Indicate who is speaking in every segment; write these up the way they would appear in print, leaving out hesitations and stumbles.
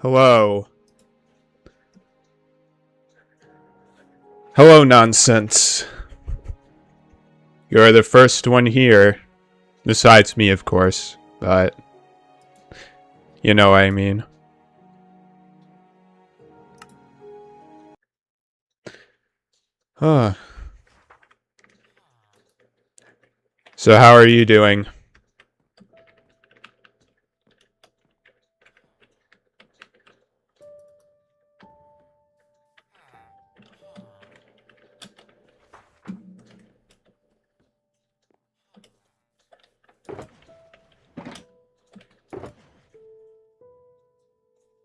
Speaker 1: Hello. Hello, nonsense. You're the first one here. Besides me, of course. But you know what I mean. Huh. So how are you doing?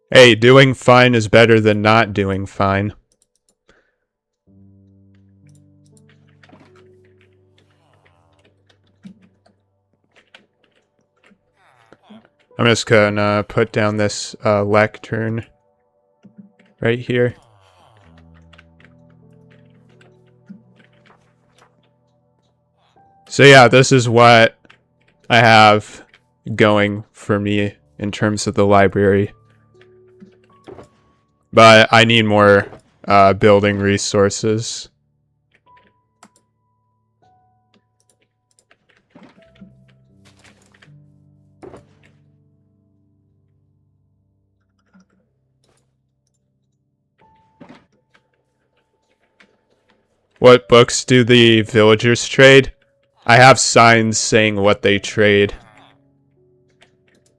Speaker 1: Hey, doing fine is better than not doing fine. I'm just gonna put down this lectern right here. So yeah, this is what I have going for me in terms of the library. But I need more building resources. What books do the villagers trade? I have signs saying what they trade.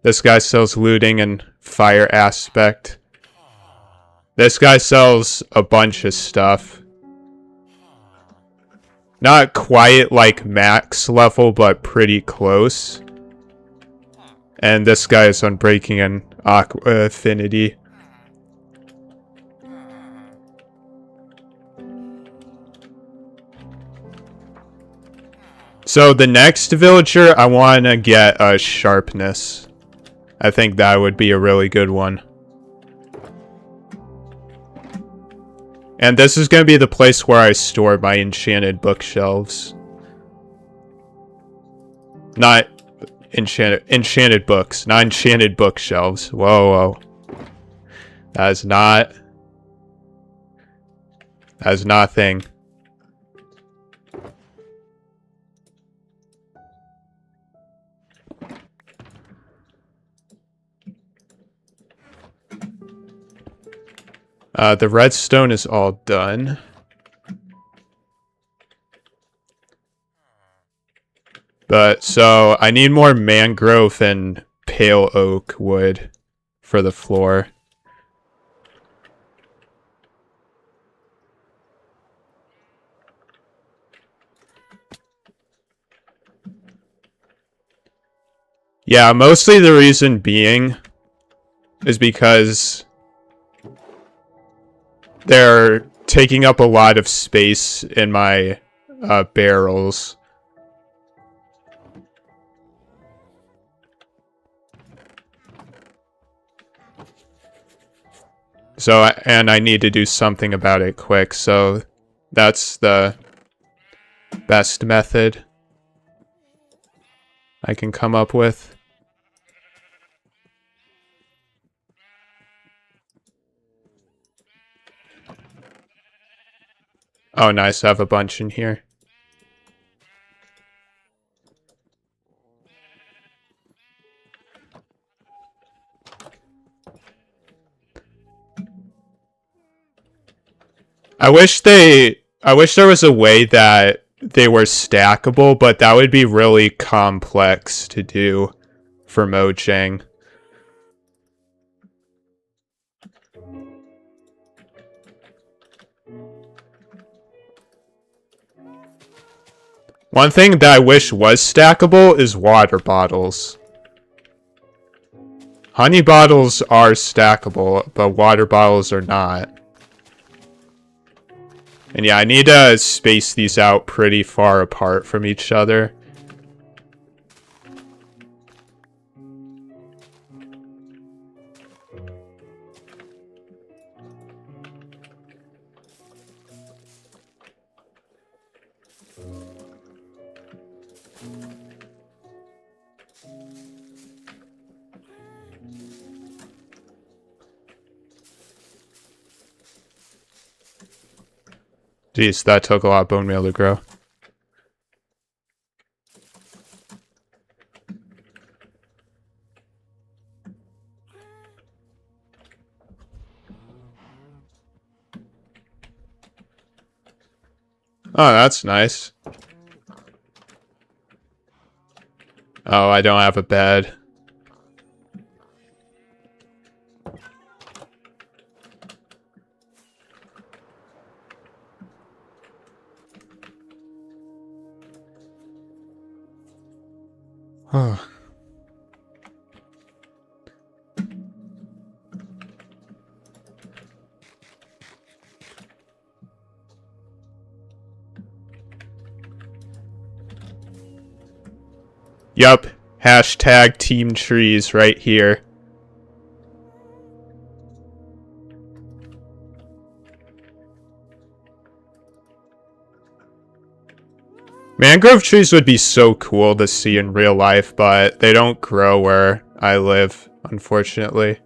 Speaker 1: This guy sells looting and fire aspect. This guy sells a bunch of stuff. Not quite like max level, but pretty close. And this guy is on breaking and aqua affinity. So the next villager, I want to get a sharpness. I think that would be a really good one. And this is going to be the place where I store my enchanted bookshelves. Not enchanted books, not enchanted bookshelves. Whoa, whoa. That is not a thing. The redstone is all done. But, so, I need more mangrove and pale oak wood for the floor. Yeah, mostly the reason being is because they're taking up a lot of space in my barrels. So, and I need to do something about it quick, so that's the best method I can come up with. Oh, nice, I have a bunch in here. I wish there was a way that they were stackable, but that would be really complex to do for Mojang. One thing that I wish was stackable is water bottles. Honey bottles are stackable, but water bottles are not. And yeah, I need to space these out pretty far apart from each other. Jeez, that took a lot of bone meal to grow. Oh, that's nice. Oh, I don't have a bed. Oh. Yup. Hashtag team trees right here. Mangrove trees would be so cool to see in real life, but they don't grow where I live, unfortunately.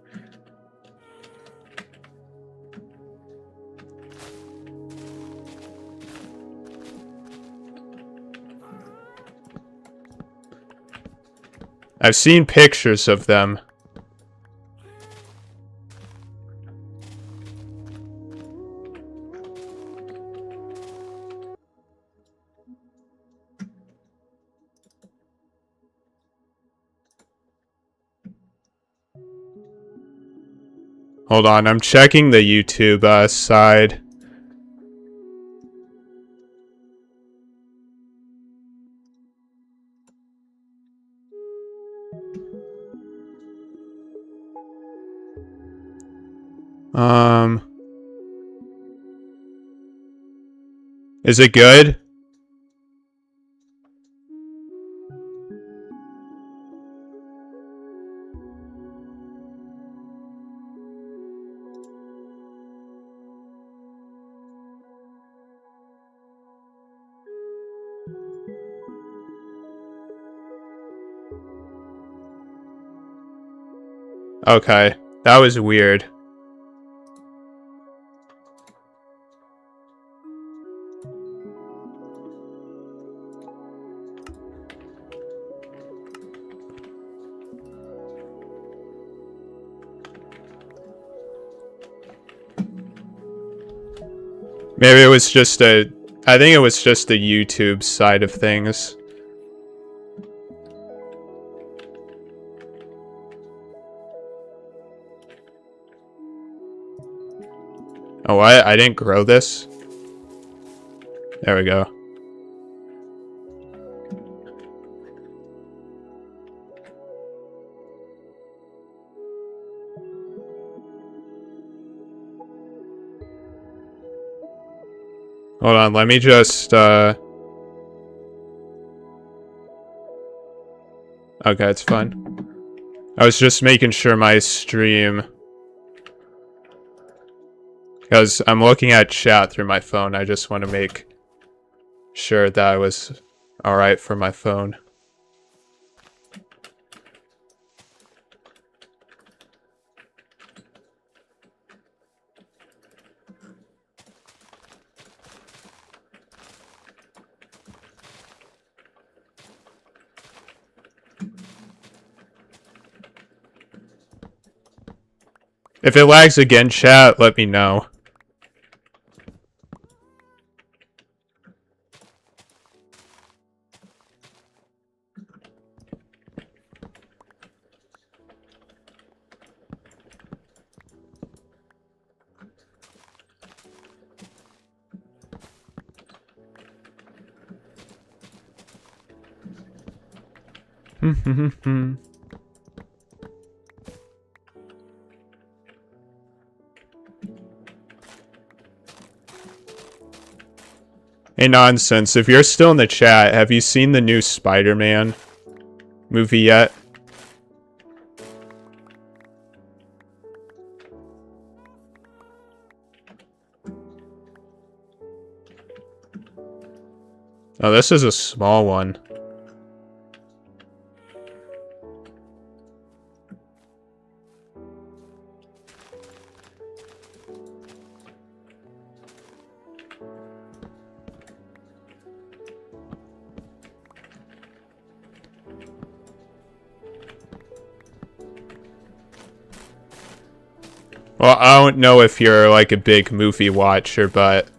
Speaker 1: I've seen pictures of them. Hold on, I'm checking the YouTube side. Is it good? Okay, that was weird. Maybe it was just I think it was just the YouTube side of things. Oh, I didn't grow this? There we go. Hold on, let me just, okay, it's fine. I was just making sure my stream... Because I'm looking at chat through my phone, I just want to make sure that I was alright for my phone. If it lags again, chat, let me know. Hey, Nonsense, if you're still in the chat, have you seen the new Spider-Man movie yet? Oh, this is a small one. Well, I don't know if you're like a big movie watcher, but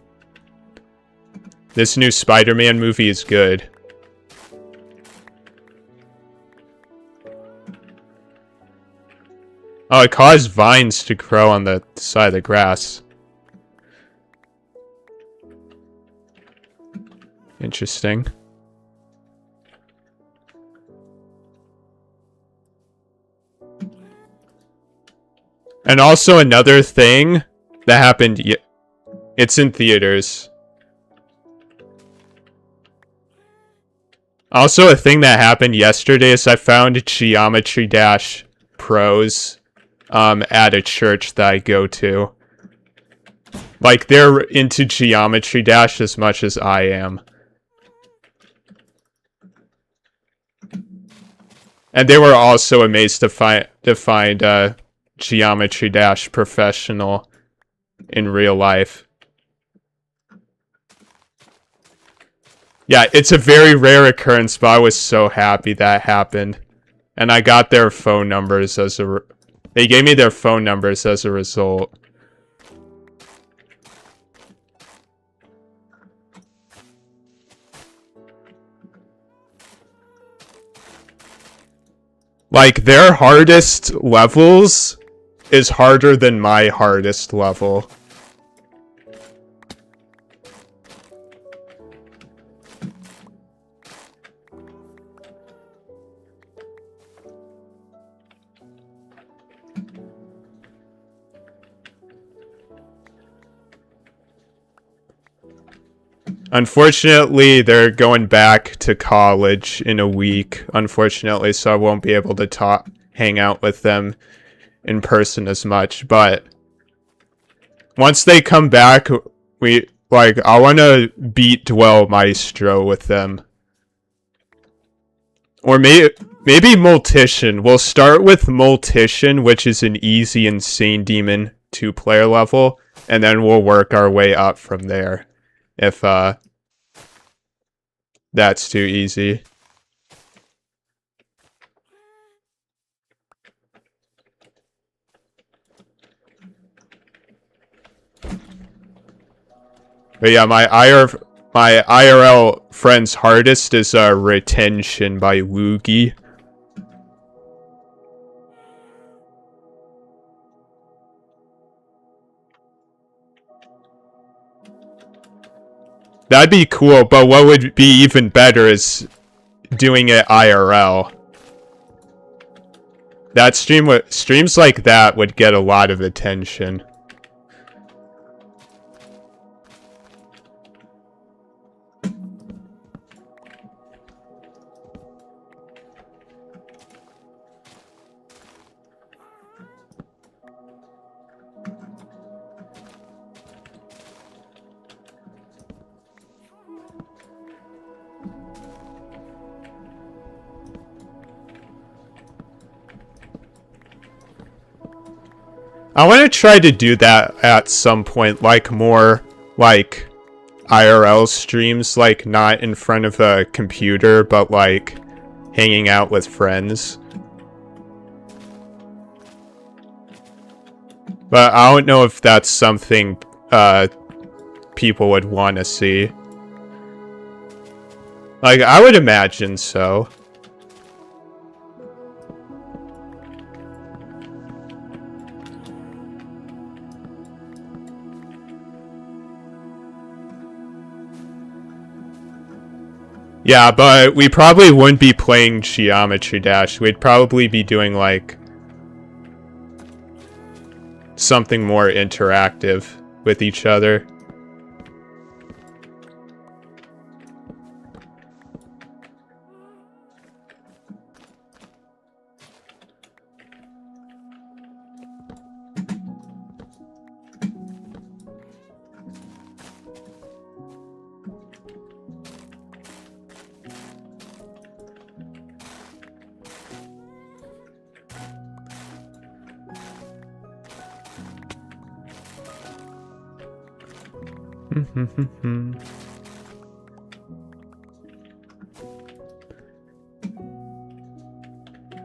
Speaker 1: this new Spider-Man movie is good. Oh, it caused vines to grow on the side of the grass. Interesting. And also another thing that happened, it's in theaters. Also a thing that happened yesterday is I found Geometry Dash pros at a church that I go to. Like, they're into Geometry Dash as much as I am. And they were also amazed to find Geometry Dash professional in real life. Yeah, it's a very rare occurrence, but I was so happy that happened. And I got their phone numbers as a... They gave me their phone numbers as a result. Like, their hardest levels is harder than my hardest level. Unfortunately, they're going back to college in a week, unfortunately, so I won't be able to hang out with them in person as much, but once they come back, I want to beat Dwell Maestro with them. Or maybe Multician. We'll start with Multician, which is an easy Insane Demon 2-player level, and then we'll work our way up from there. If that's too easy. But yeah, my IRL friend's hardest is Retention by Woogie. That'd be cool, but what would be even better is doing it IRL. That streams like that would get a lot of attention. I want to try to do that at some point, like more like IRL streams, like not in front of a computer, but like hanging out with friends. But I don't know if that's something people would want to see. Like, I would imagine so. Yeah, but we probably wouldn't be playing Geometry Dash. We'd probably be doing, like, something more interactive with each other.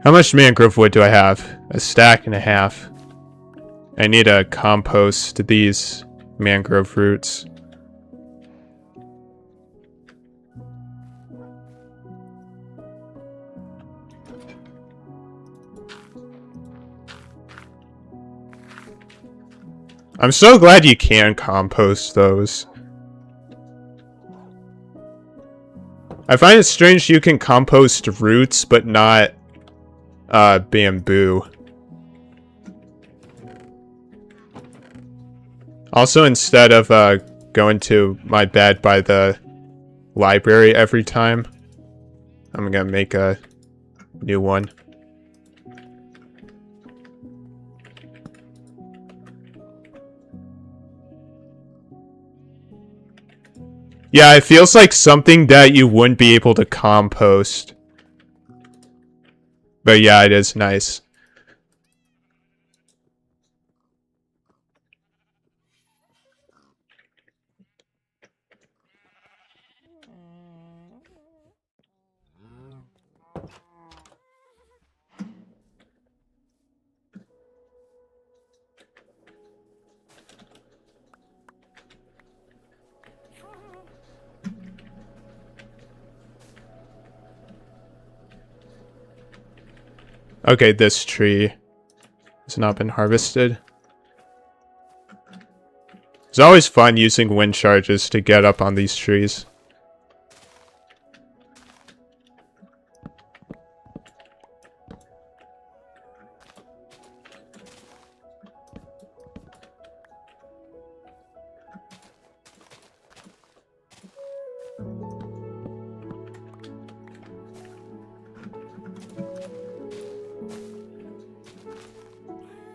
Speaker 1: How much mangrove wood do I have? A stack and a half. I need to compost these mangrove roots. I'm so glad you can compost those. I find it strange you can compost roots, but not bamboo. Also, instead of going to my bed by the library every time, I'm gonna make a new one. Yeah, it feels like something that you wouldn't be able to compost. But yeah, it is nice. Okay, this tree has not been harvested. It's always fun using wind charges to get up on these trees.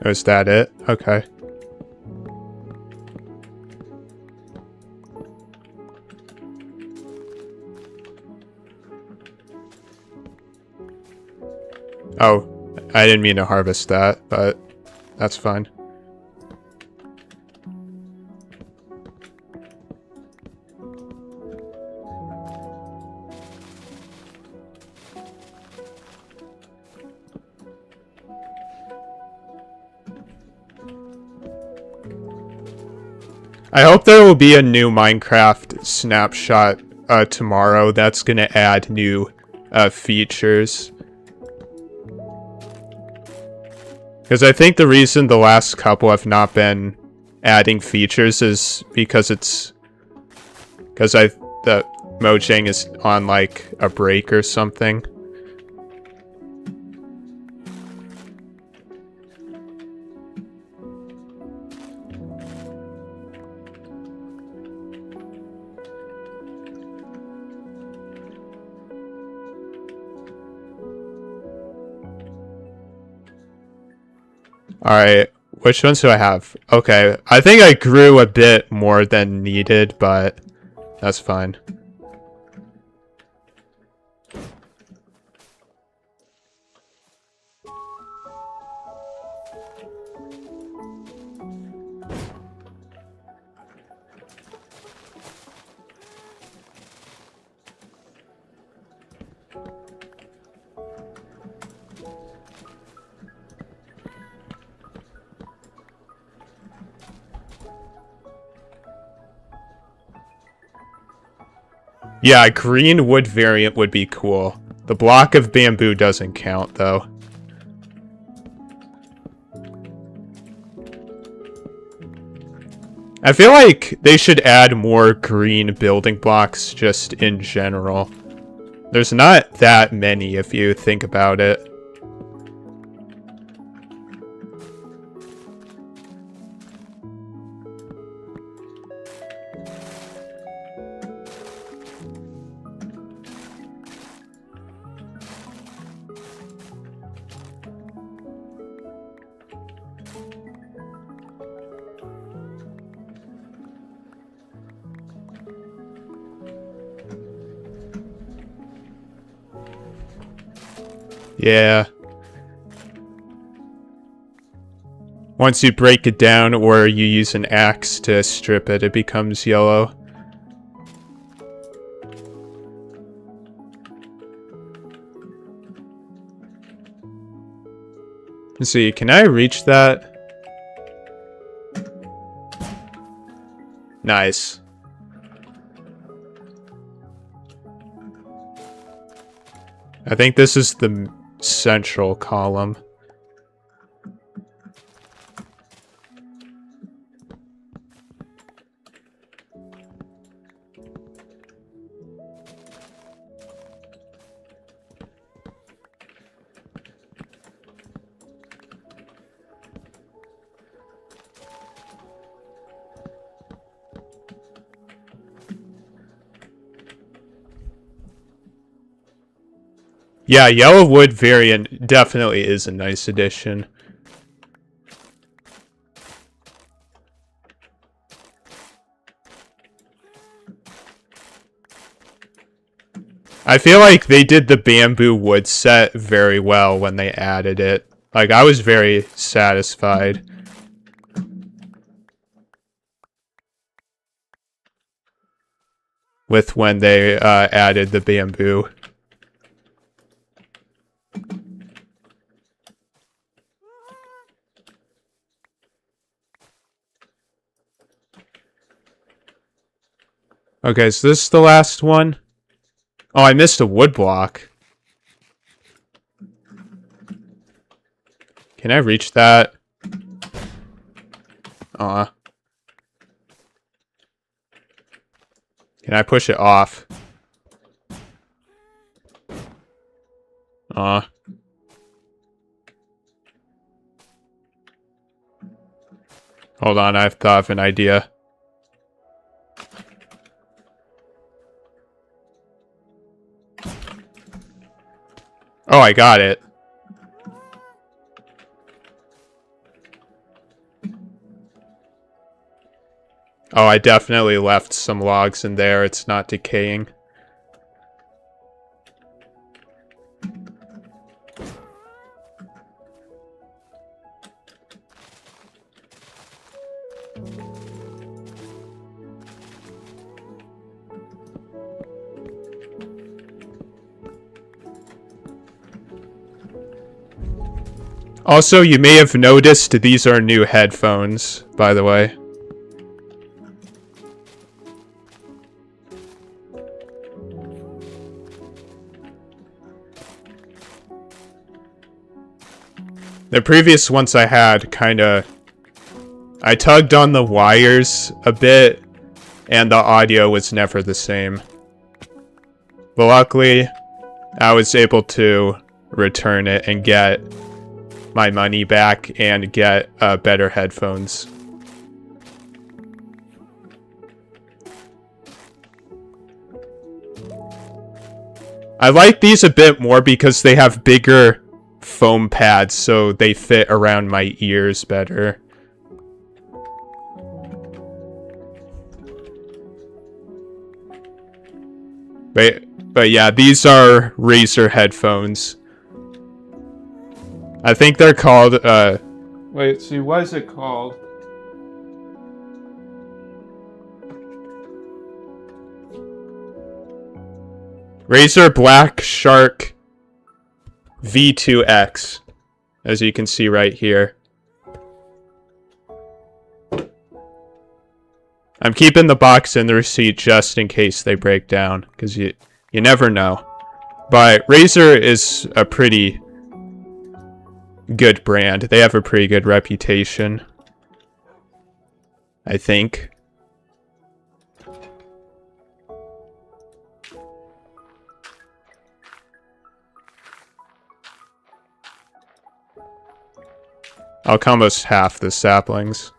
Speaker 1: Oh, is that it? Okay. Oh, I didn't mean to harvest that, but that's fine. I hope there will be a new Minecraft snapshot tomorrow that's gonna add new features. Because I think the reason the last couple have not been adding features is because the Mojang is on like a break or something. Alright, which ones do I have? Okay, I think I grew a bit more than needed, but that's fine. Yeah, green wood variant would be cool. The block of bamboo doesn't count, though. I feel like they should add more green building blocks just in general. There's not that many if you think about it. Yeah. Once you break it down or you use an axe to strip it, it becomes yellow. Let's see, can I reach that? Nice. I think this is the central column. Yeah, yellow wood variant definitely is a nice addition. I feel like they did the bamboo wood set very well when they added it. Like, I was very satisfied with when they added the bamboo. Okay, so this is the last one. Oh, I missed a wood block. Can I reach that? Aw. Can I push it off? Aw. Hold on, I've thought of an idea. Oh, I got it. Oh, I definitely left some logs in there. It's not decaying. Also, you may have noticed these are new headphones, by the way. The previous ones I had I tugged on the wires a bit, and the audio was never the same. But luckily, I was able to return it and get my money back and get better headphones. I like these a bit more because they have bigger foam pads, so they fit around my ears better. But yeah, these are Razer headphones. I think they're called, wait, see, what is it called? Razer Black Shark V2X, as you can see right here. I'm keeping the box and the receipt just in case they break down, because you never know. But Razer is a pretty good brand. They have a pretty good reputation, I think. I'll compost half the saplings.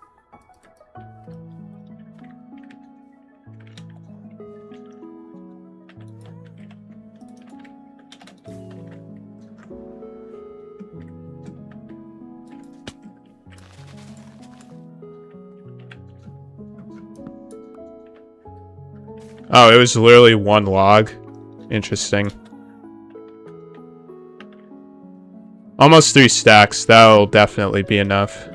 Speaker 1: Oh, it was literally one log. Interesting. Almost 3 stacks. That'll definitely be enough.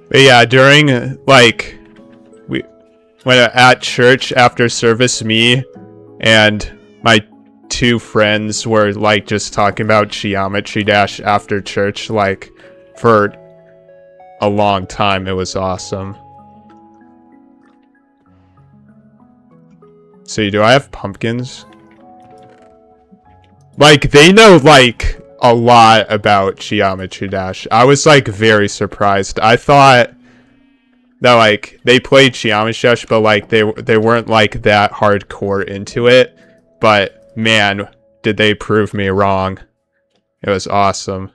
Speaker 1: But yeah, during, like, when at church after service, me and my two friends were, like, just talking about Geometry Dash after church, like, for a long time. It was awesome. So, do I have pumpkins? Like, they know, like, a lot about Geometry Dash. I was, like, very surprised. I thought that, like, they played Geometry Dash, but, like, they weren't, like, that hardcore into it. But, man, did they prove me wrong. It was awesome.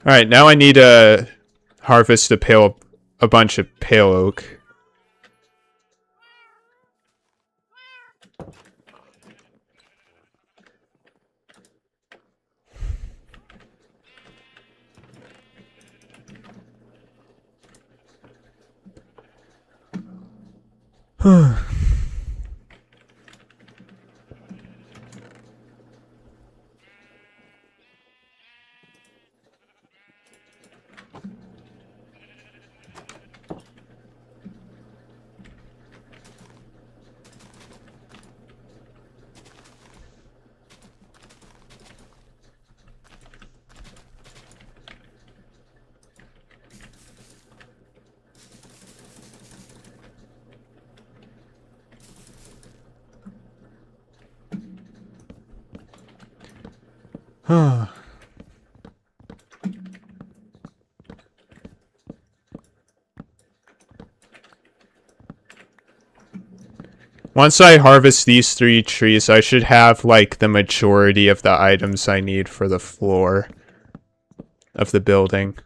Speaker 1: Alright, now I need to harvest a bunch of pale oak. Once I harvest these 3 trees, I should have, like, the majority of the items I need for the floor of the building.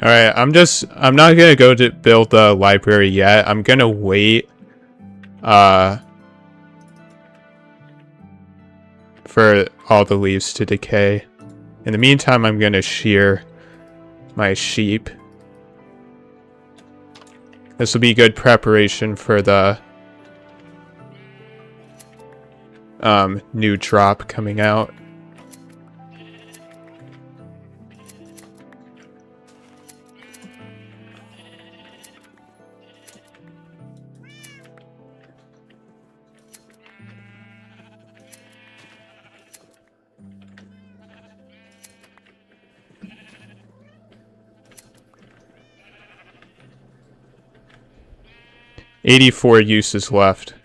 Speaker 1: Alright, I'm not gonna go to build the library yet. I'm gonna wait, for all the leaves to decay. In the meantime, I'm gonna shear my sheep. This will be good preparation for the, new drop coming out. $84 uses left.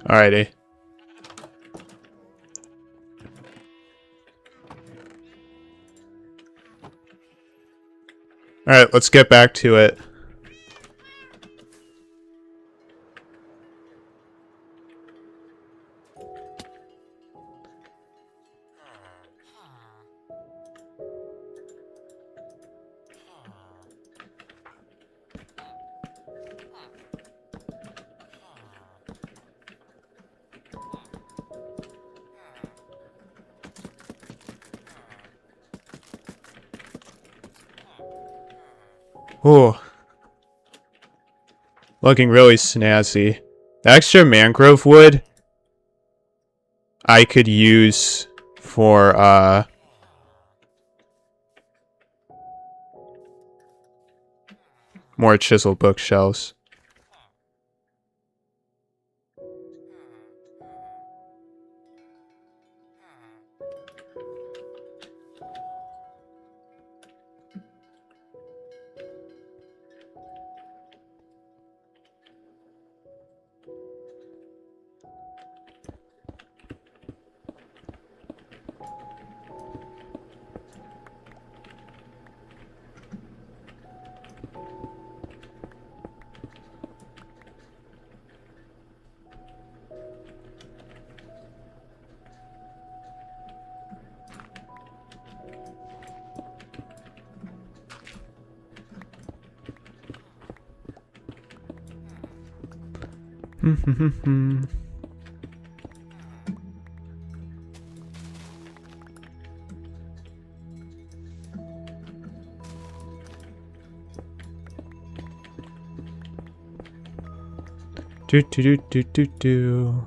Speaker 1: Alrighty. Alright, let's get back to it. Ooh. Looking really snazzy. The extra mangrove wood I could use for, more chiseled bookshelves. Do do do do do do.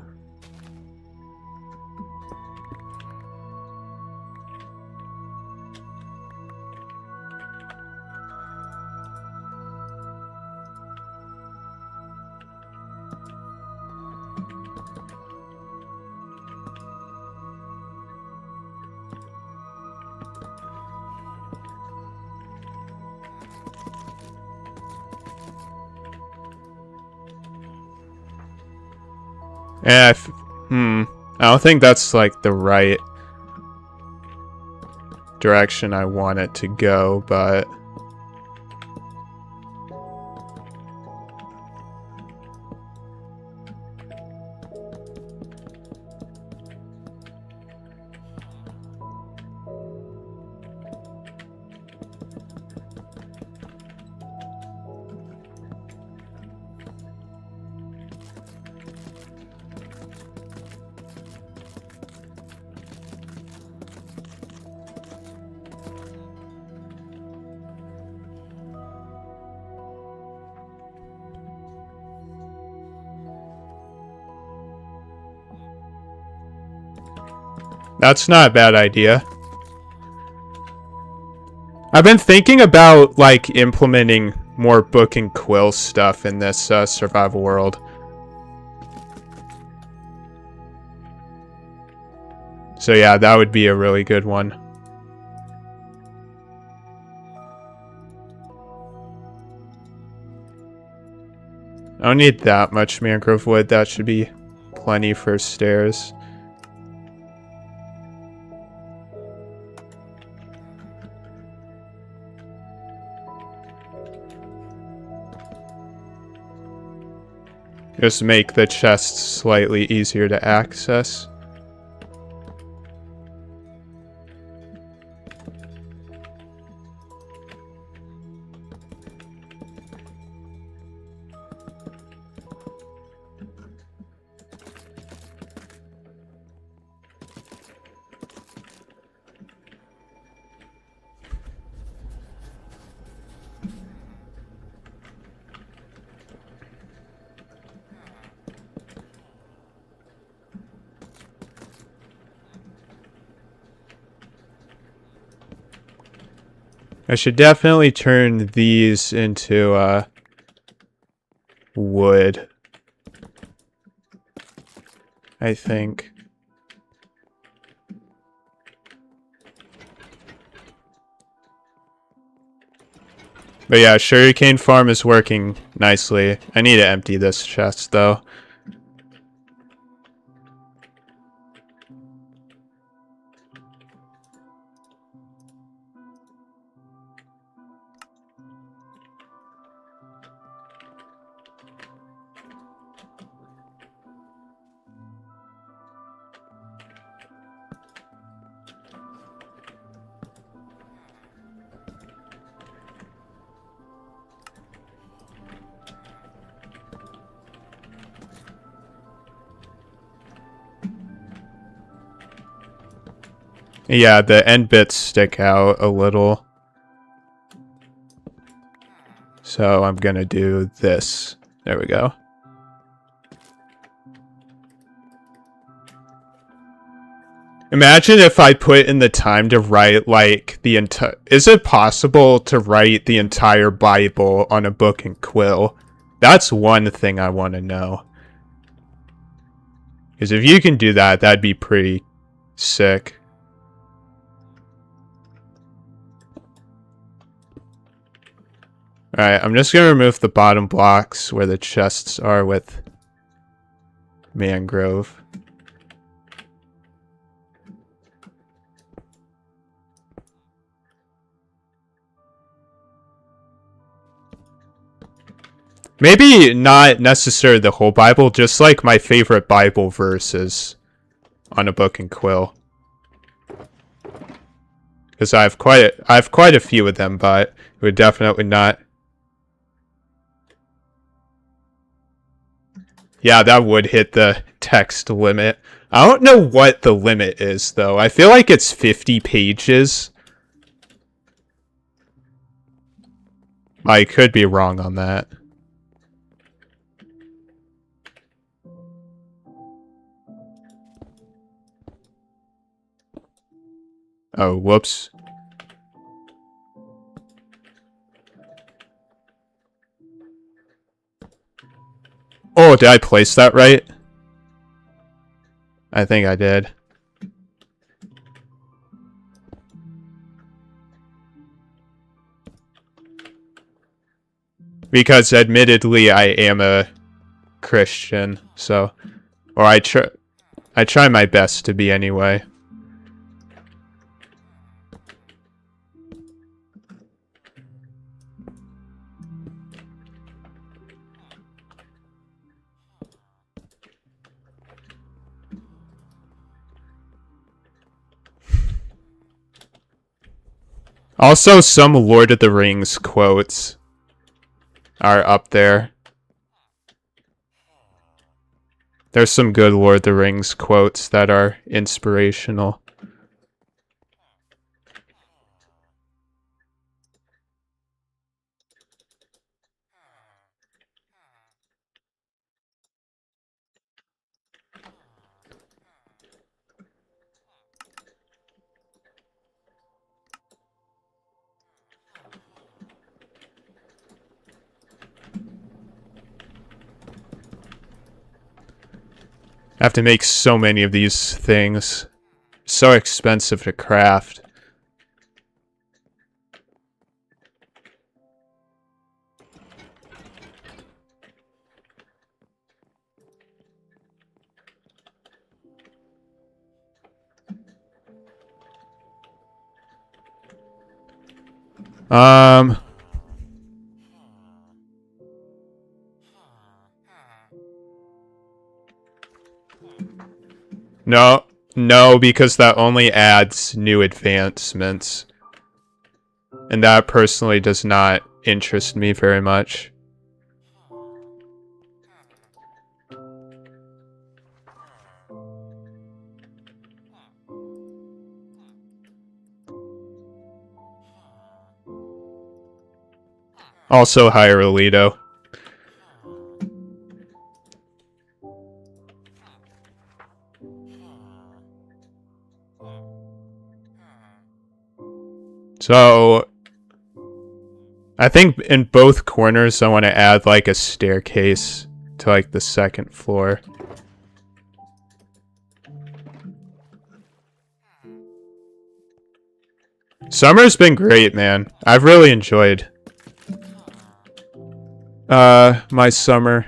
Speaker 1: Yeah, I don't think that's like the right direction I want it to go, but that's not a bad idea. I've been thinking about like implementing more book and quill stuff in this survival world. So yeah, that would be a really good one. I don't need that much mangrove wood. That should be plenty for stairs. Just make the chests slightly easier to access. I should definitely turn these into wood, I think. But yeah, sugarcane farm is working nicely. I need to empty this chest though. Yeah, the end bits stick out a little. So I'm gonna do this. There we go. Imagine if I put in the time to write, like, the entire... Is it possible to write the entire Bible on a book and quill? That's one thing I want to know. Because if you can do that, that'd be pretty sick. Alright, I'm just going to remove the bottom blocks where the chests are with mangrove. Maybe not necessarily the whole Bible, just like my favorite Bible verses on a book and quill. Because I have quite a few of them, but it would definitely not. Yeah, that would hit the text limit. I don't know what the limit is, though. I feel like it's 50 pages. I could be wrong on that. Oh, whoops. Oh, did I place that right? I think I did. Because admittedly, I am a Christian, so... Or I try my best to be anyway. Also, some Lord of the Rings quotes are up there. There's some good Lord of the Rings quotes that are inspirational. I have to make so many of these things. So expensive to craft. No, because that only adds new advancements. And that personally does not interest me very much. Also, Hierolito. So, I think in both corners I want to add like a staircase to like the second floor. Summer's been great, man. I've really enjoyed my summer.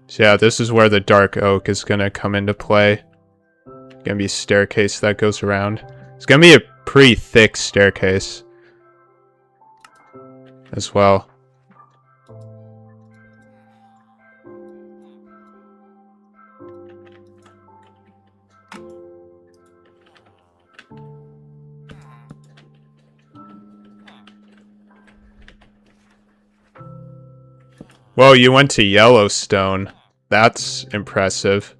Speaker 1: So yeah, this is where the dark oak is gonna come into play. Gonna be a staircase that goes around. It's gonna be a pretty thick staircase as well. Whoa, you went to Yellowstone. That's impressive.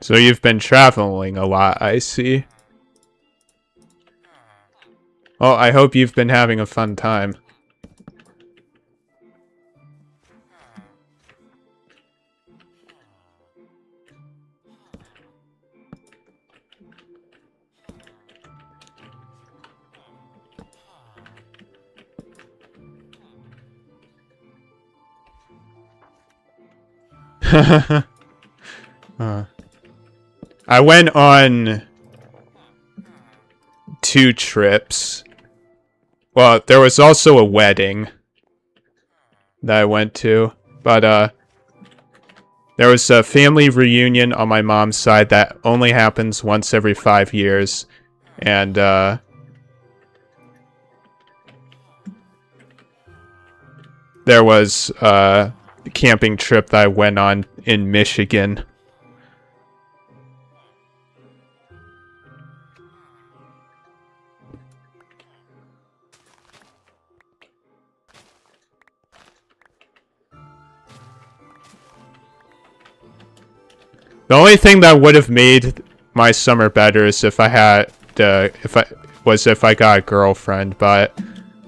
Speaker 1: So you've been traveling a lot, I see. Well, I hope you've been having a fun time. I went on 2 trips. Well, there was also a wedding that I went to, but there was a family reunion on my mom's side that only happens once every 5 years, and there was a camping trip that I went on in Michigan. The only thing that would have made my summer better is if I had, if I got a girlfriend, but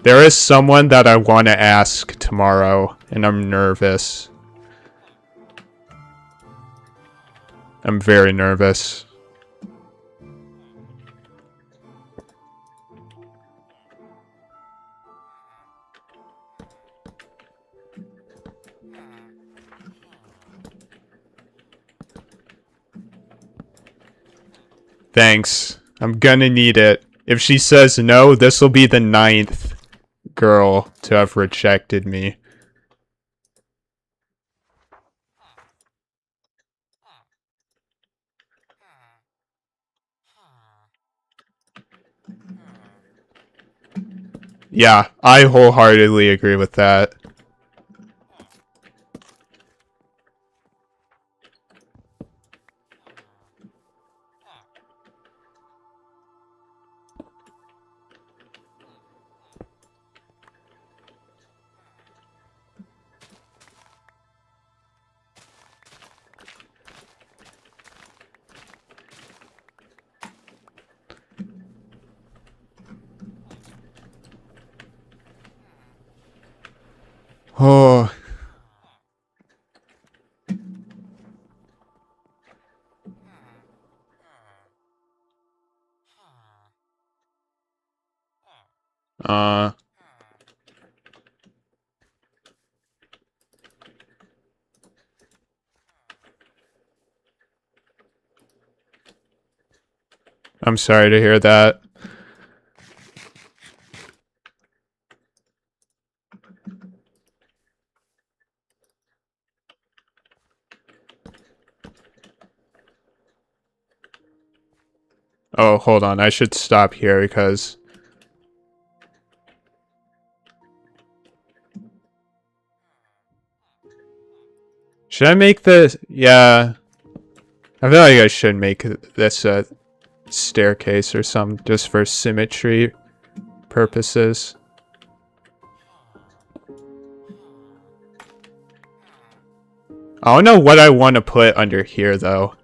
Speaker 1: there is someone that I want to ask tomorrow, and I'm nervous. I'm very nervous. Thanks. I'm gonna need it. If she says no, this will be the 9th girl to have rejected me. Yeah, I wholeheartedly agree with that. Oh. I'm sorry to hear that. Oh, hold on. I should stop here because... Should I make this? Yeah. I feel like I should make this a staircase or something just for symmetry purposes. I don't know what I want to put under here, though.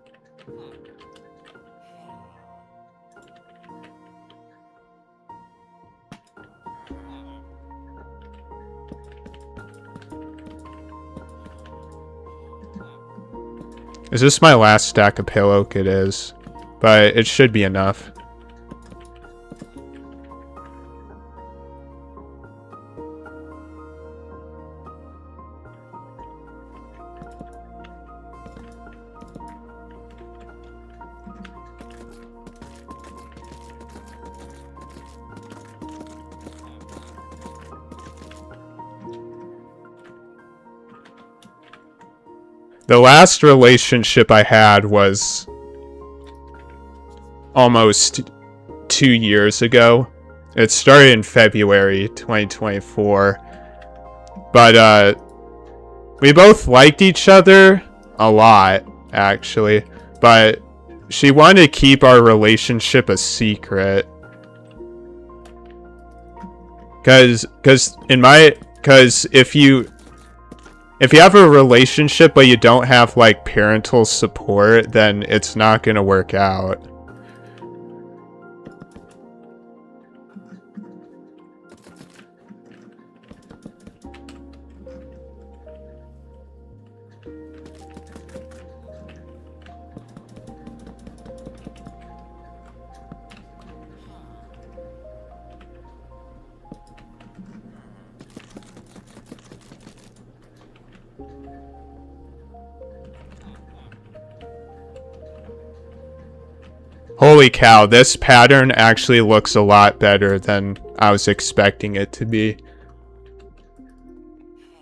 Speaker 1: Is this my last stack of pillow? It is. But it should be enough. The last relationship I had was almost 2 years ago. It started in February 2024. But we both liked each other a lot, actually. But she wanted to keep our relationship a secret. Cause if you have a relationship but you don't have like parental support, then it's not gonna work out. Holy cow, this pattern actually looks a lot better than I was expecting it to be.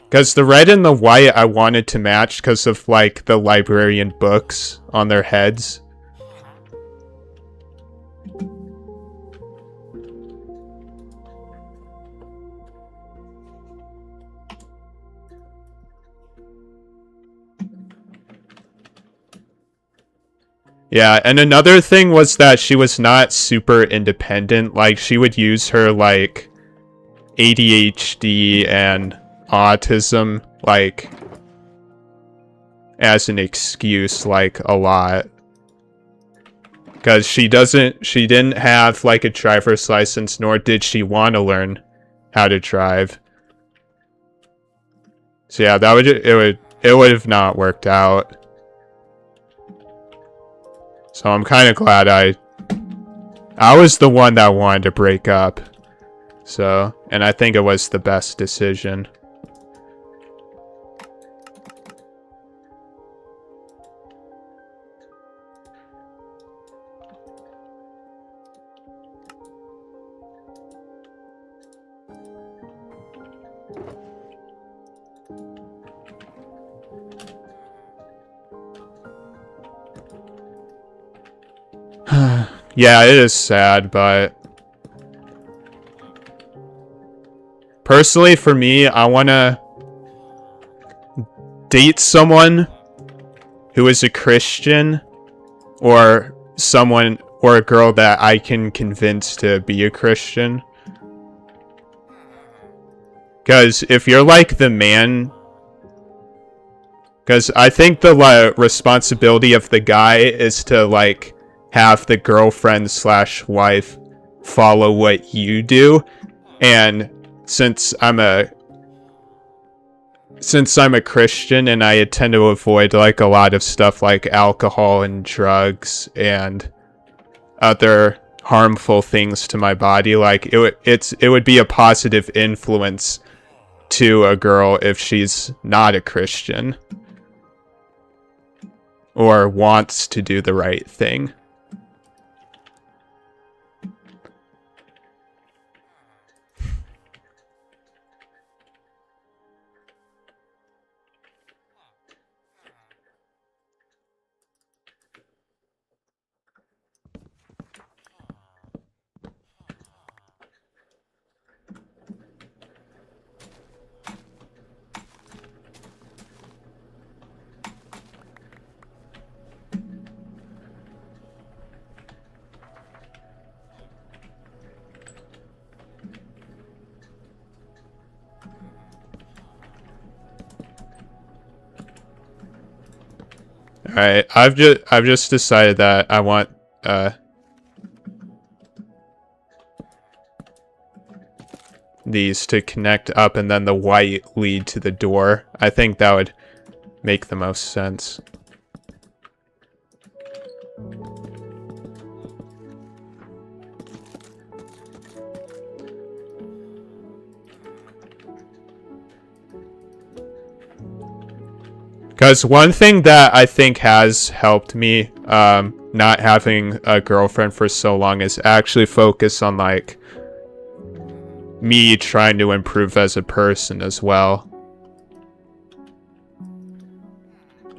Speaker 1: Because the red and the white I wanted to match because of like the librarian books on their heads. Yeah, and another thing was that she was not super independent. Like, she would use her, like, ADHD and autism, like, as an excuse, like, a lot. Because she didn't have, like, a driver's license, nor did she want to learn how to drive. So yeah, it would have not worked out. So I'm kind of glad I was the one that wanted to break up. So, and I think it was the best decision. Yeah, it is sad, but personally for me, I want to date someone who is a Christian, or someone or a girl that I can convince to be a Christian. Because if you're like the man, because I think the responsibility of the guy is to like have the girlfriend / wife follow what you do. And since I'm a Christian and I tend to avoid like a lot of stuff like alcohol and drugs and other harmful things to my body, like it would be a positive influence to a girl if she's not a Christian or wants to do the right thing. Alright, I've just decided that I want these to connect up and then the white lead to the door. I think that would make the most sense. Because one thing that I think has helped me not having a girlfriend for so long is actually focus on like me trying to improve as a person as well.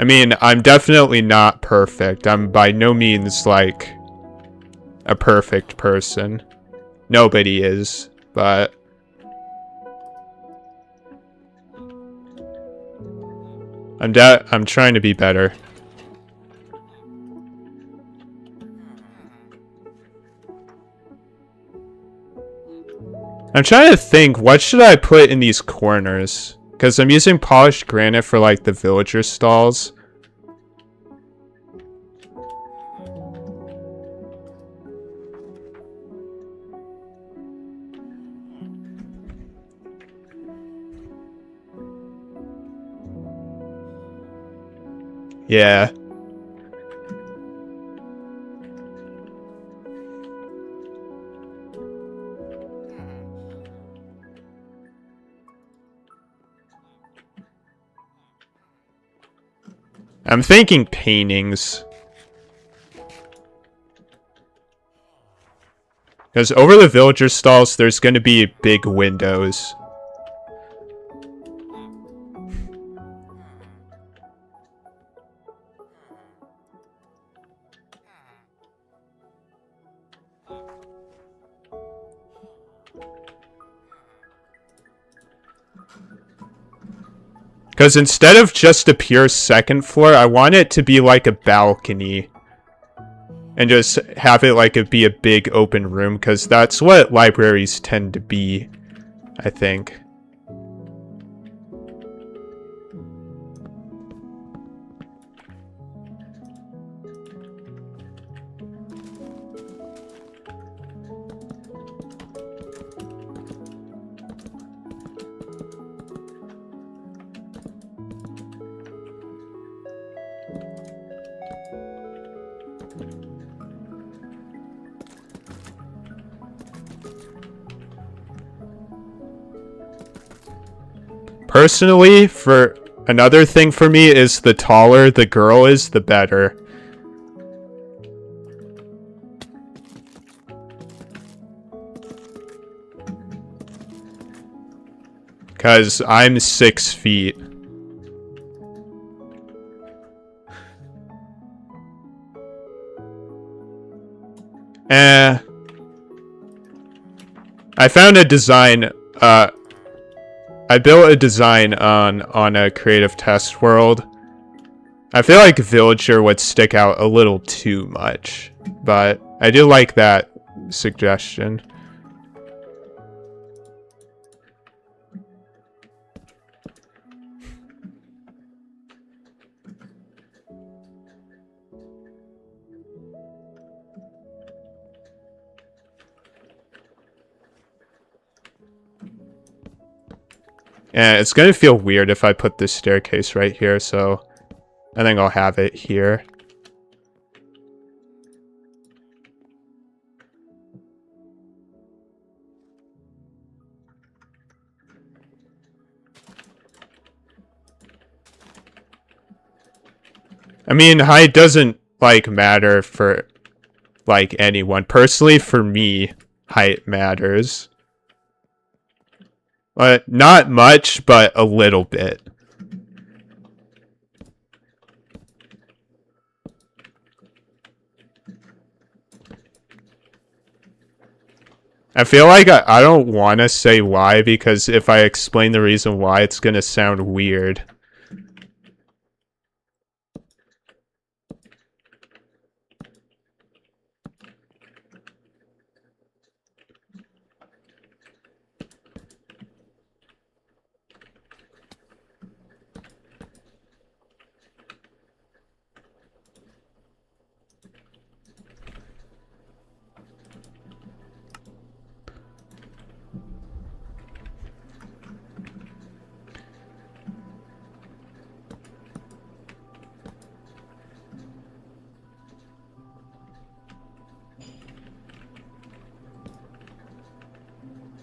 Speaker 1: I mean, I'm definitely not perfect. I'm by no means, like, a perfect person. Nobody is, but... I'm trying to be better. I'm trying to think, what should I put in these corners? Because I'm using polished granite for, like, the villager stalls. Yeah. I'm thinking paintings. Because over the villager stalls, there's going to be big windows. Because instead of just a pure second floor, I want it to be like a balcony. And just have it like be a big open room, because that's what libraries tend to be, I think. Personally, for another thing for me is the taller the girl is, the better. Because I'm 6 feet. I found a design, I built a design on a creative test world. I feel like villager would stick out a little too much, but I do like that suggestion. And it's gonna feel weird if I put this staircase right here, so I think I'll have it here. I mean, height doesn't, like, matter for, like, anyone. Personally, for me, height matters. But not much, but a little bit. I feel like I don't want to say why, because if I explain the reason why, it's going to sound weird.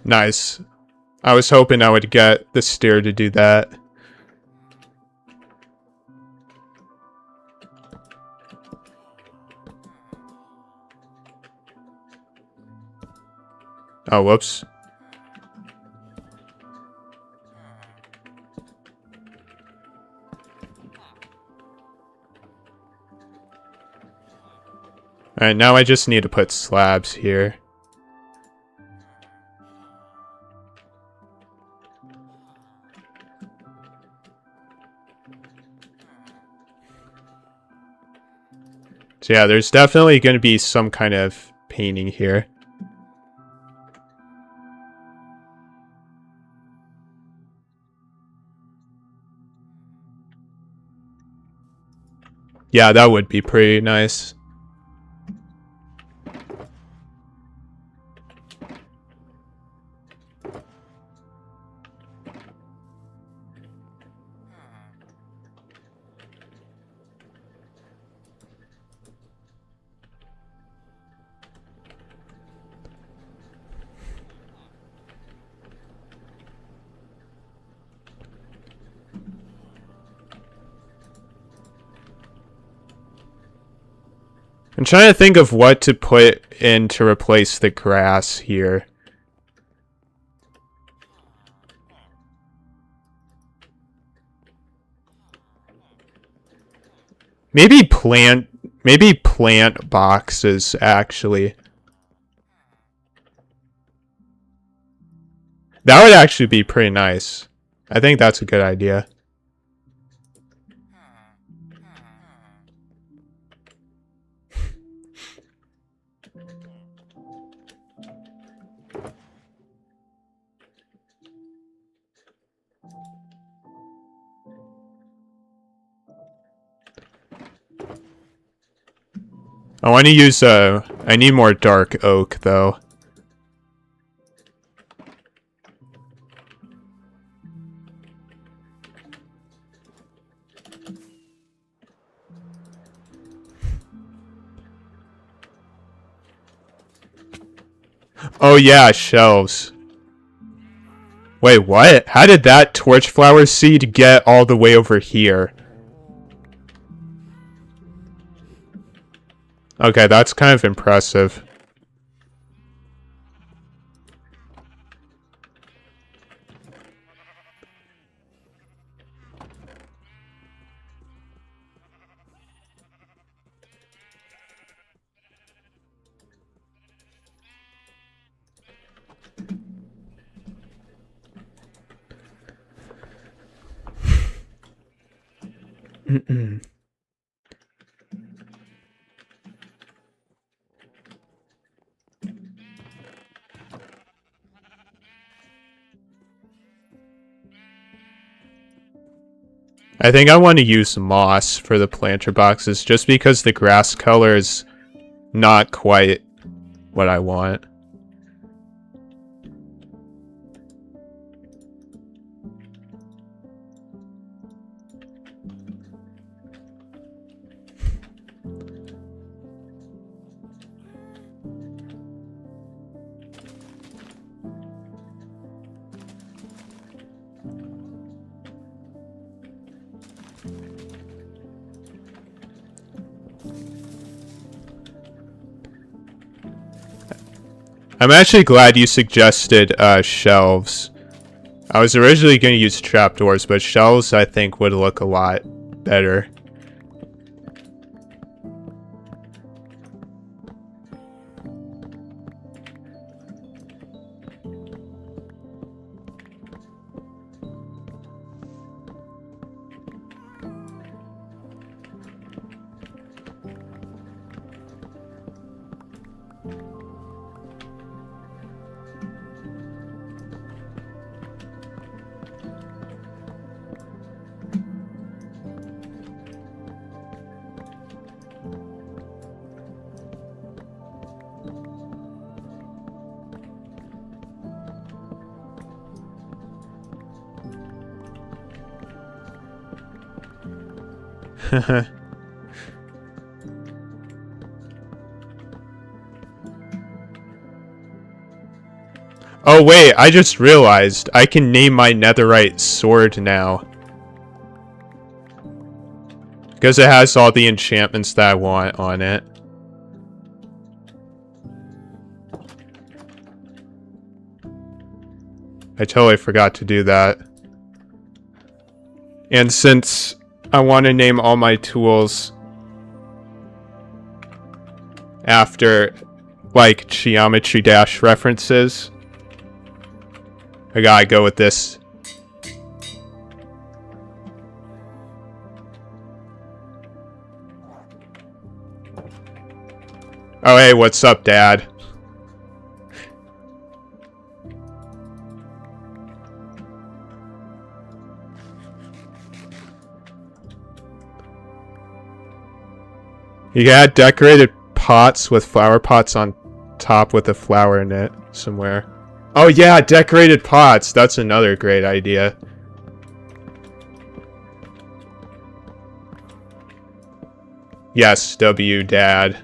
Speaker 1: Nice. I was hoping I would get the stair to do that. Oh, whoops. Alright, now I just need to put slabs here. So yeah, there's definitely going to be some kind of painting here. Yeah, that would be pretty nice. I'm trying to think of what to put in to replace the grass here. Maybe plant boxes, actually. That would actually be pretty nice. I think that's a good idea. I want to use I need more dark oak though. Oh yeah, shelves. Wait, what? How did that torch flower seed get all the way over here? Okay, that's kind of impressive. I think I want to use moss for the planter boxes just because the grass color is not quite what I want. I'm actually glad you suggested shelves. I was originally going to use trapdoors, but shelves I think would look a lot better. Oh wait, I just realized I can name my netherite sword now. Because it has all the enchantments that I want on it. I totally forgot to do that. And since I want to name all my tools after, like, Geometry Dash references. I gotta go with this. Oh, hey, what's up, Dad? You got decorated pots with flower pots on top with a flower in it somewhere. Oh yeah, decorated pots. That's another great idea. Yes, W, Dad.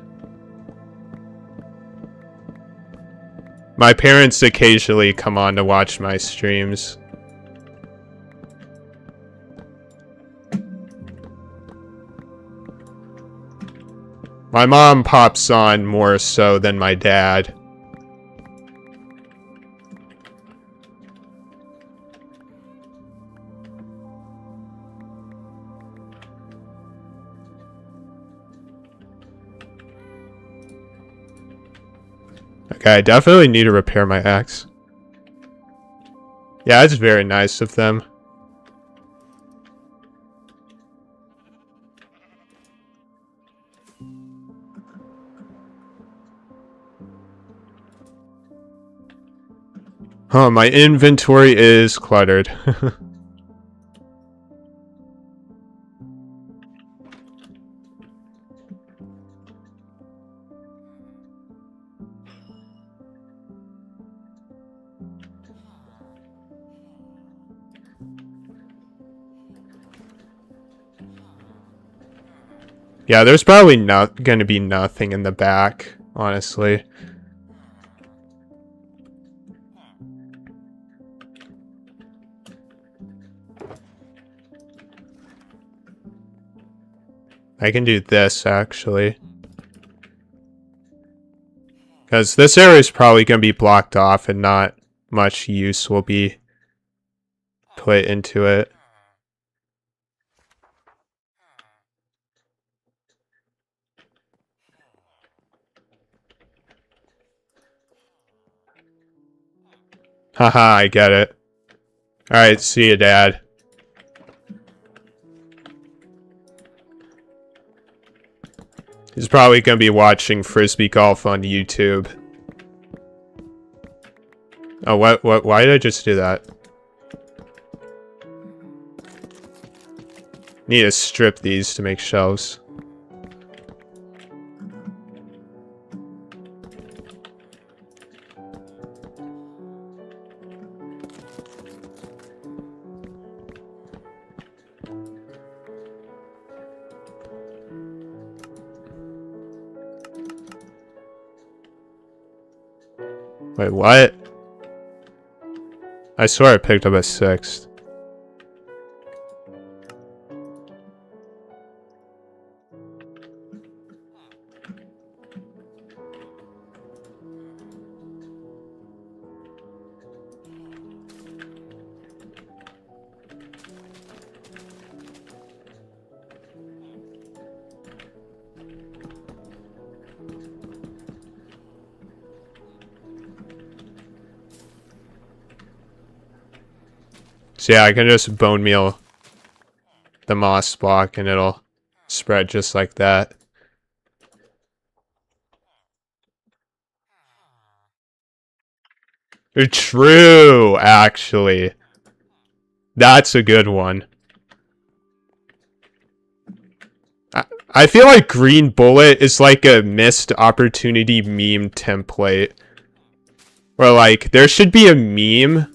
Speaker 1: My parents occasionally come on to watch my streams. My mom pops on more so than my dad. Okay, I definitely need to repair my axe. Yeah, it's very nice of them. Oh, my inventory is cluttered. Yeah, there's probably not gonna be nothing in the back, honestly. I can do this, actually. Because this area is probably going to be blocked off and not much use will be put into it. Haha, I get it. Alright, see you, Dad. He's probably going to be watching Frisbee Golf on YouTube. Oh, why did I just do that? Need to strip these to make shelves. Wait, what? I swear I picked up a 6th. So yeah, I can just bone meal the moss block and it'll spread just like that. True, actually. That's a good one. I feel like Green Bullet is like a missed opportunity meme template. Where like, there should be a meme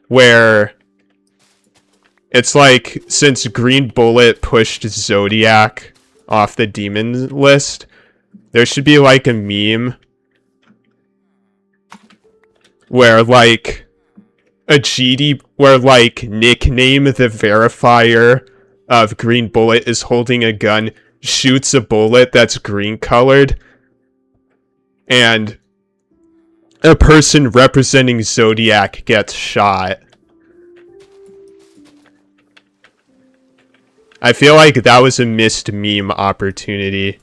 Speaker 1: where it's like, since Green Bullet pushed Zodiac off the demon list, there should be like a meme where like where like nickname the verifier of Green Bullet is holding a gun, shoots a bullet that's green colored, and a person representing Zodiac gets shot. I feel like that was a missed meme opportunity.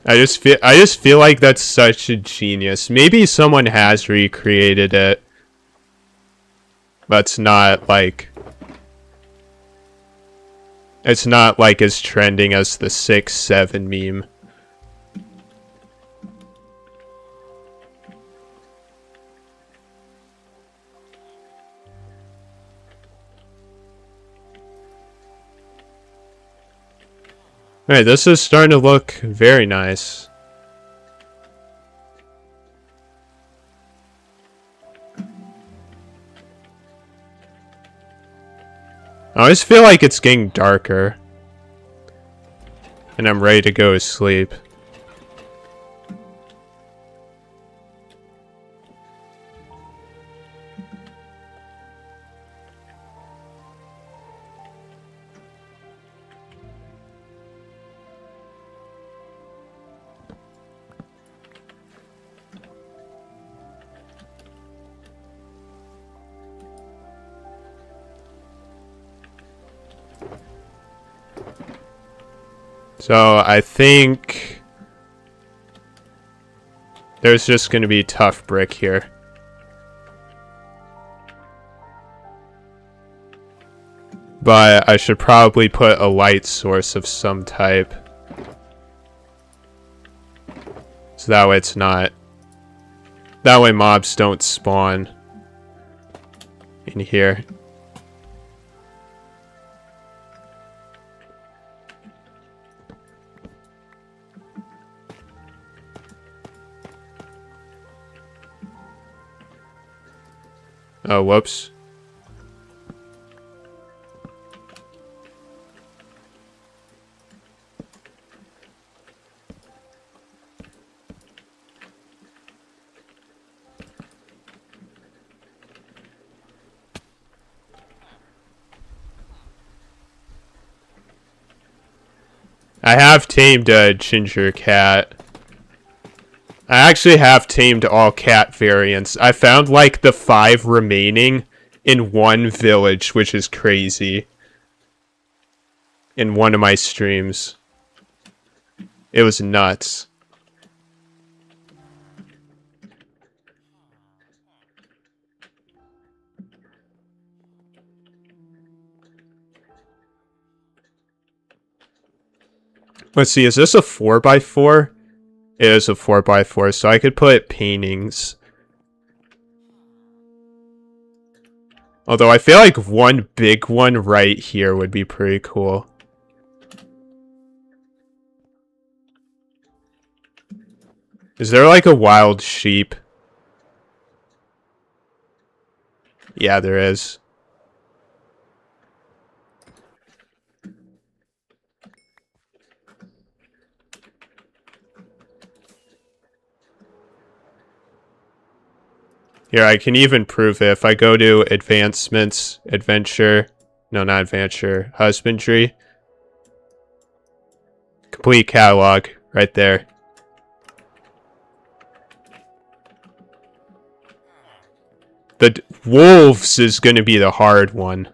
Speaker 1: I just feel like that's such a genius. Maybe someone has recreated it. But it's not like as trending as the 6-7 meme. Alright, this is starting to look very nice. I always feel like it's getting darker. And I'm ready to go to sleep. So I think there's just going to be tough brick here. But I should probably put a light source of some type. So that way it's not... That way mobs don't spawn in here. Oh, whoops. I have tamed a ginger cat. I actually have tamed all cat variants. I found like the 5 remaining in one village, which is crazy. In one of my streams. It was nuts. Let's see, is this a 4x4? It is a 4x4, so I could put paintings. Although I feel like one big one right here would be pretty cool. Is there like a wild sheep? Yeah, there is. Here, I can even prove it. If I go to advancements, adventure, no, not adventure, husbandry. Complete catalog, right there. The wolves is going to be the hard one.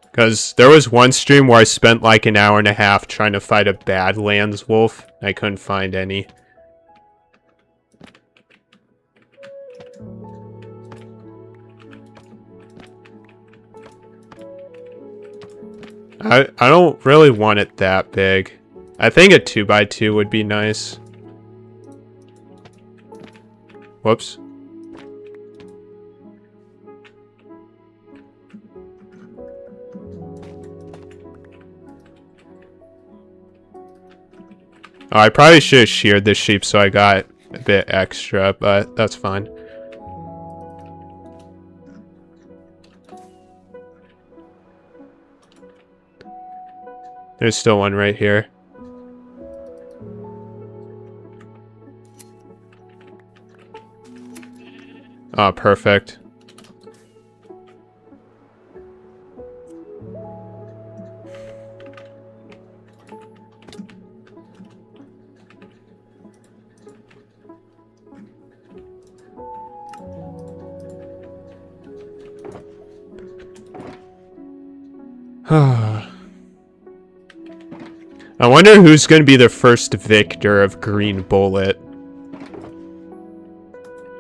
Speaker 1: Because there was one stream where I spent like an hour and a half trying to fight a Badlands wolf. I couldn't find any. I don't really want it that big. I think a 2x2 would be nice. Whoops. Oh, I probably should have sheared this sheep so I got a bit extra, but that's fine. There's still one right here. Oh, perfect. I wonder who's going to be the first victor of Green Bullet.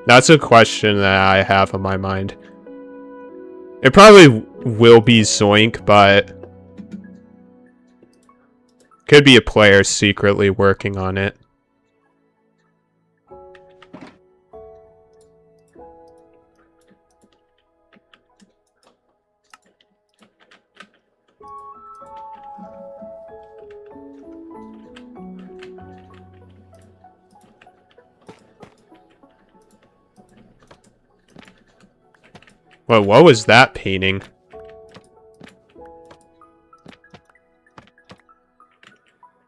Speaker 1: That's a question that I have on my mind. It probably will be Zoink, but could be a player secretly working on it. Well, what was that painting?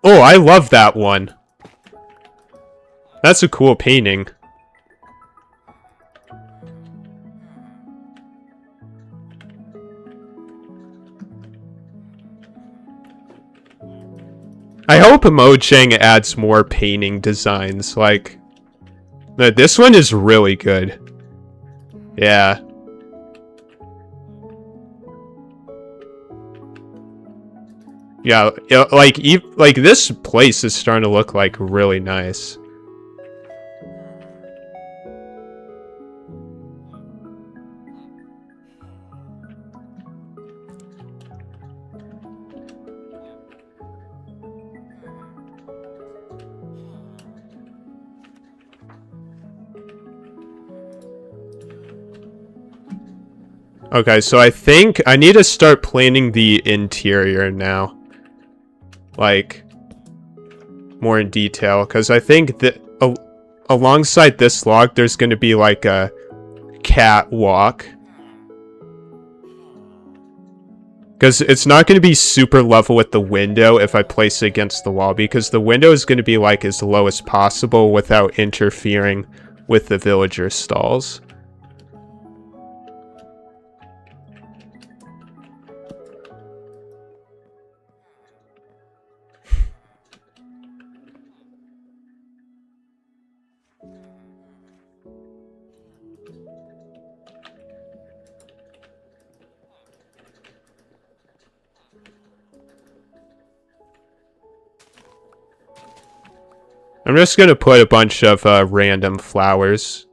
Speaker 1: Oh, I love that one. That's a cool painting. I hope Mojang adds more painting designs. Like, this one is really good. Yeah. Yeah, like this place is starting to look like really nice. Okay, so I think I need to start planning the interior now. Like, more in detail, because I think that alongside this log, there's going to be like a catwalk. Because it's not going to be super level with the window if I place it against the wall, because the window is going to be like as low as possible without interfering with the villager stalls. I'm just going to put a bunch of random flowers.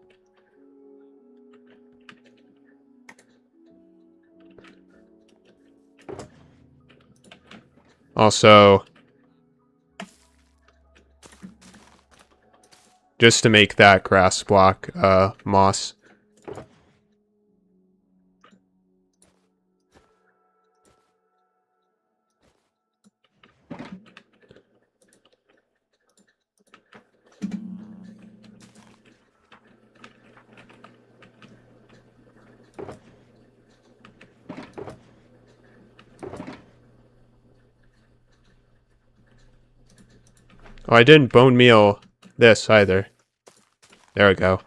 Speaker 1: Also, just to make that grass block moss. Oh, I didn't bone meal this either. There we go.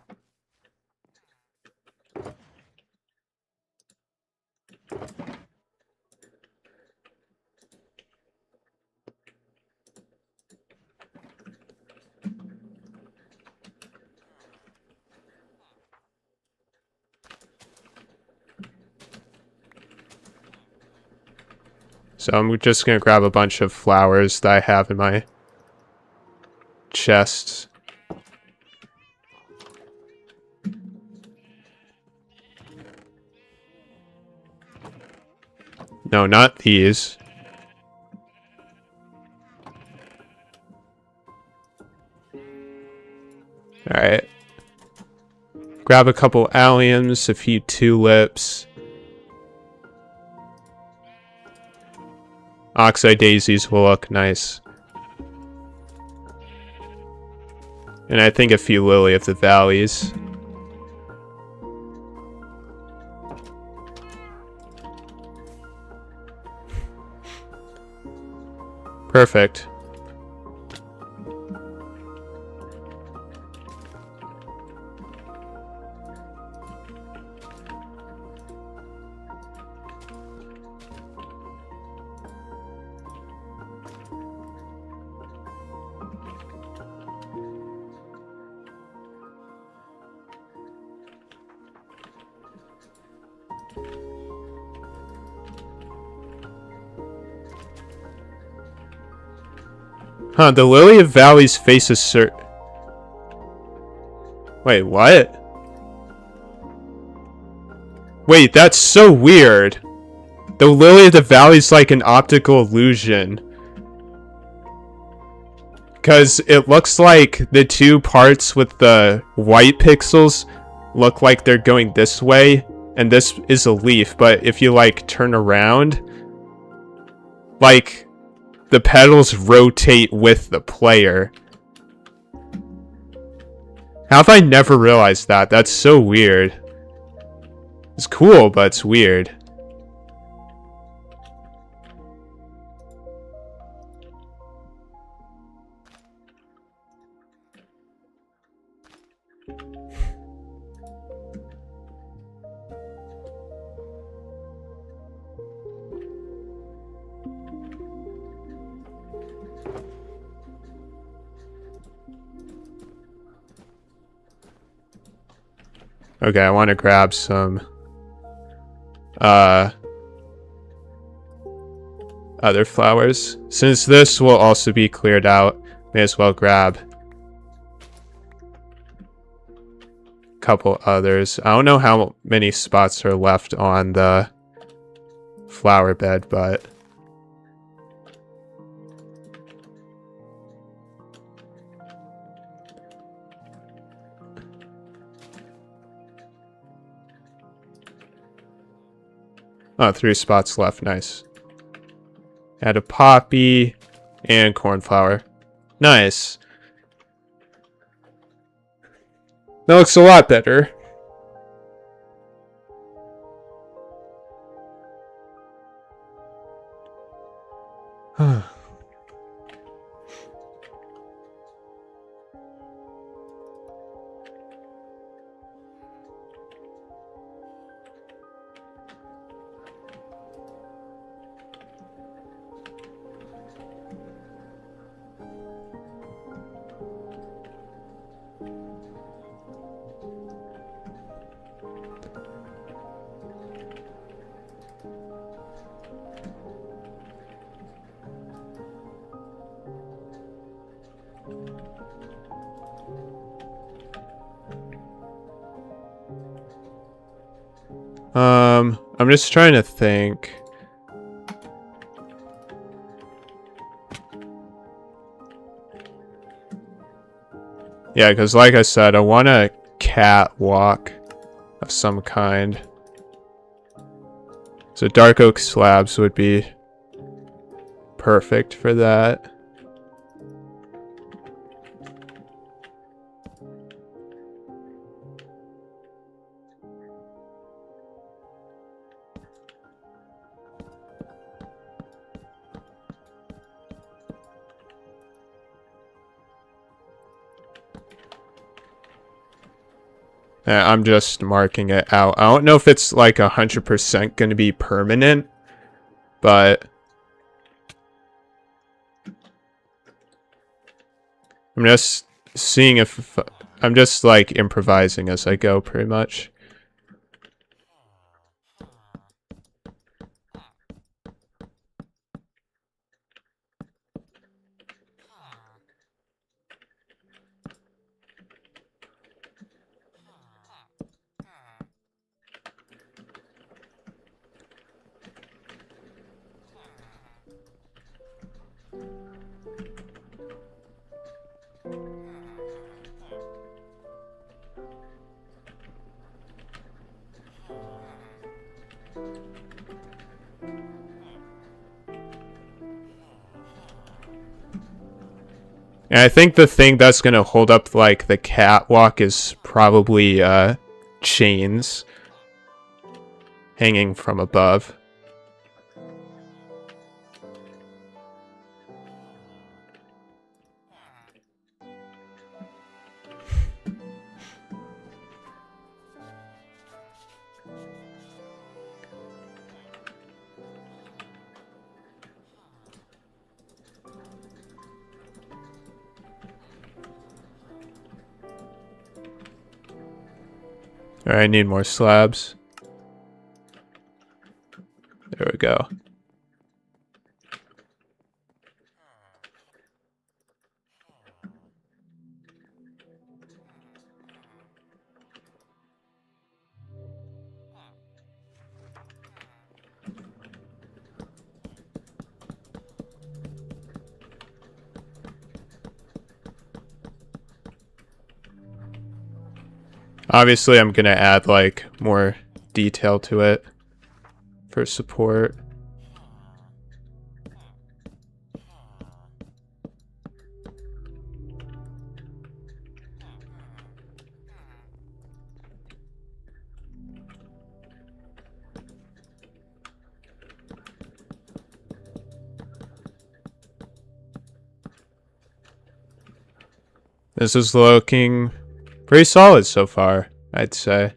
Speaker 1: So I'm just going to grab a bunch of flowers that I have in my chests. No, not these. Alright. Grab a couple alliums, a few tulips. Oxeye daisies will look nice. And I think a few lily of the valleys. Perfect. Huh, the Lily of Valleys faces certain... Wait, what? Wait, that's so weird. The Lily of the Valley is like an optical illusion. Because it looks like the two parts with the white pixels look like they're going this way. And this is a leaf, but if you like turn around, like the petals rotate with the player. How have I never realized that? That's so weird. It's cool, but it's weird. Okay, I want to grab some other flowers. Since this will also be cleared out, may as well grab a couple others. I don't know how many spots are left on the flower bed, but oh, 3 spots left. Nice. Add a poppy and cornflower. Nice. That looks a lot better. I'm just trying to think. Yeah, because like I said, I want a catwalk of some kind. So dark oak slabs would be perfect for that. I'm just marking it out. I don't know if it's like 100% going to be permanent, but I'm just seeing if I'm just like improvising as I go pretty much. And I think the thing that's going to hold up like the catwalk is probably chains hanging from above. Alright, I need more slabs. There we go. Obviously, I'm gonna add like more detail to it for support. This is looking pretty solid so far, I'd say.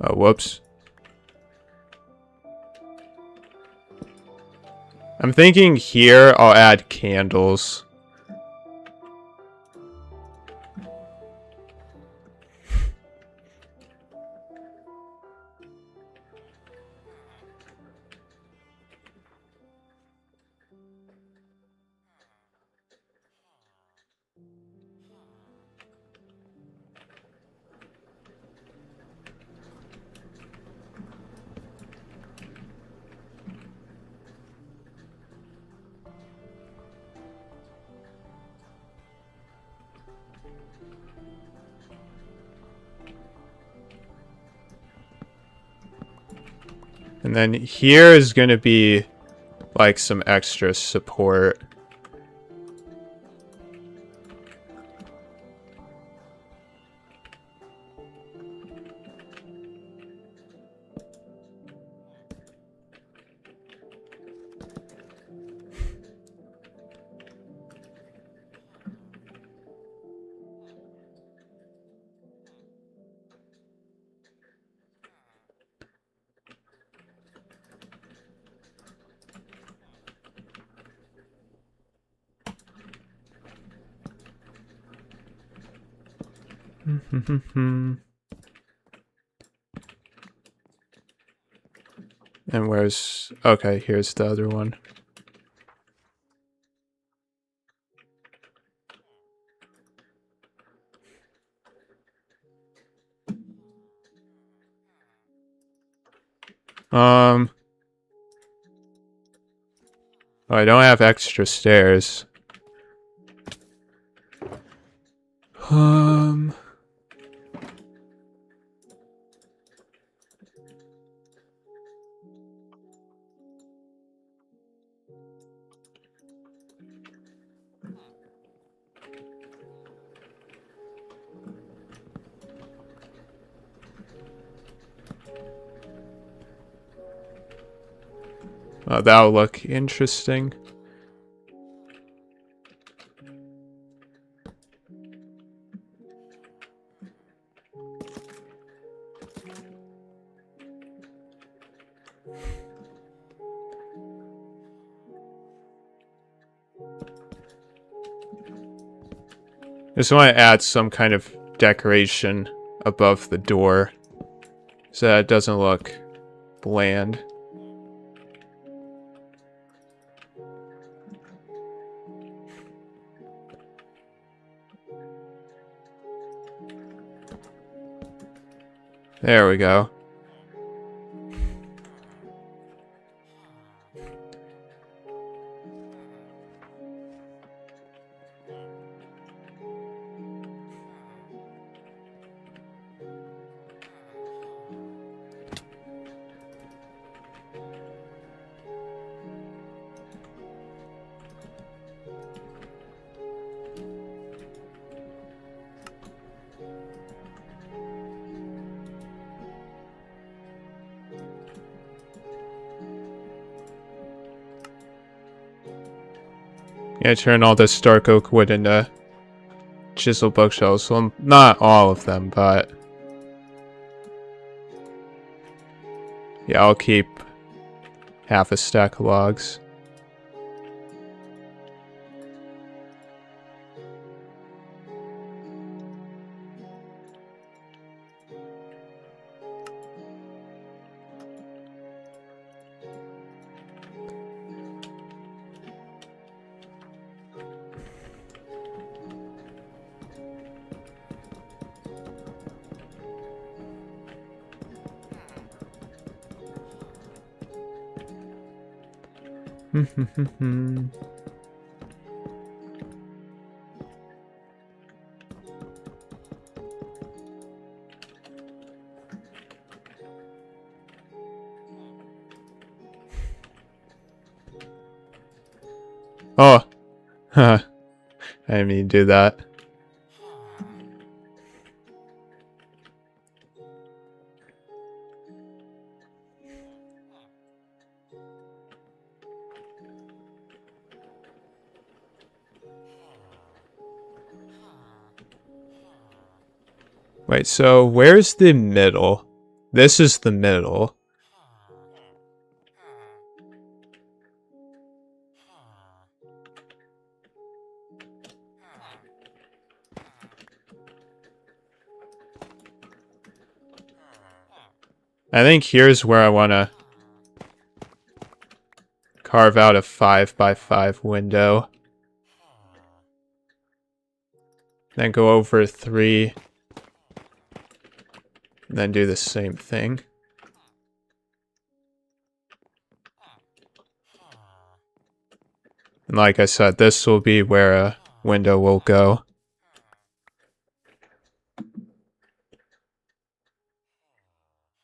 Speaker 1: Oh, whoops. I'm thinking here I'll add candles. And then here is going to be like some extra support. And where's... Okay, here's the other one. Oh, I don't have extra stairs. Oh, that'll look interesting. Just want to add some kind of decoration above the door so that it doesn't look bland. There we go. Yeah, turn all this dark oak wood into chisel bookshelves. Well, not all of them, but Yeah, I'll keep half a stack of logs. Oh, huh. I didn't mean to do that. Wait, so where's the middle? This is the middle. I think here's where I want to carve out a 5x5 window. Then go over 3. And then do the same thing. And like I said, this will be where a window will go.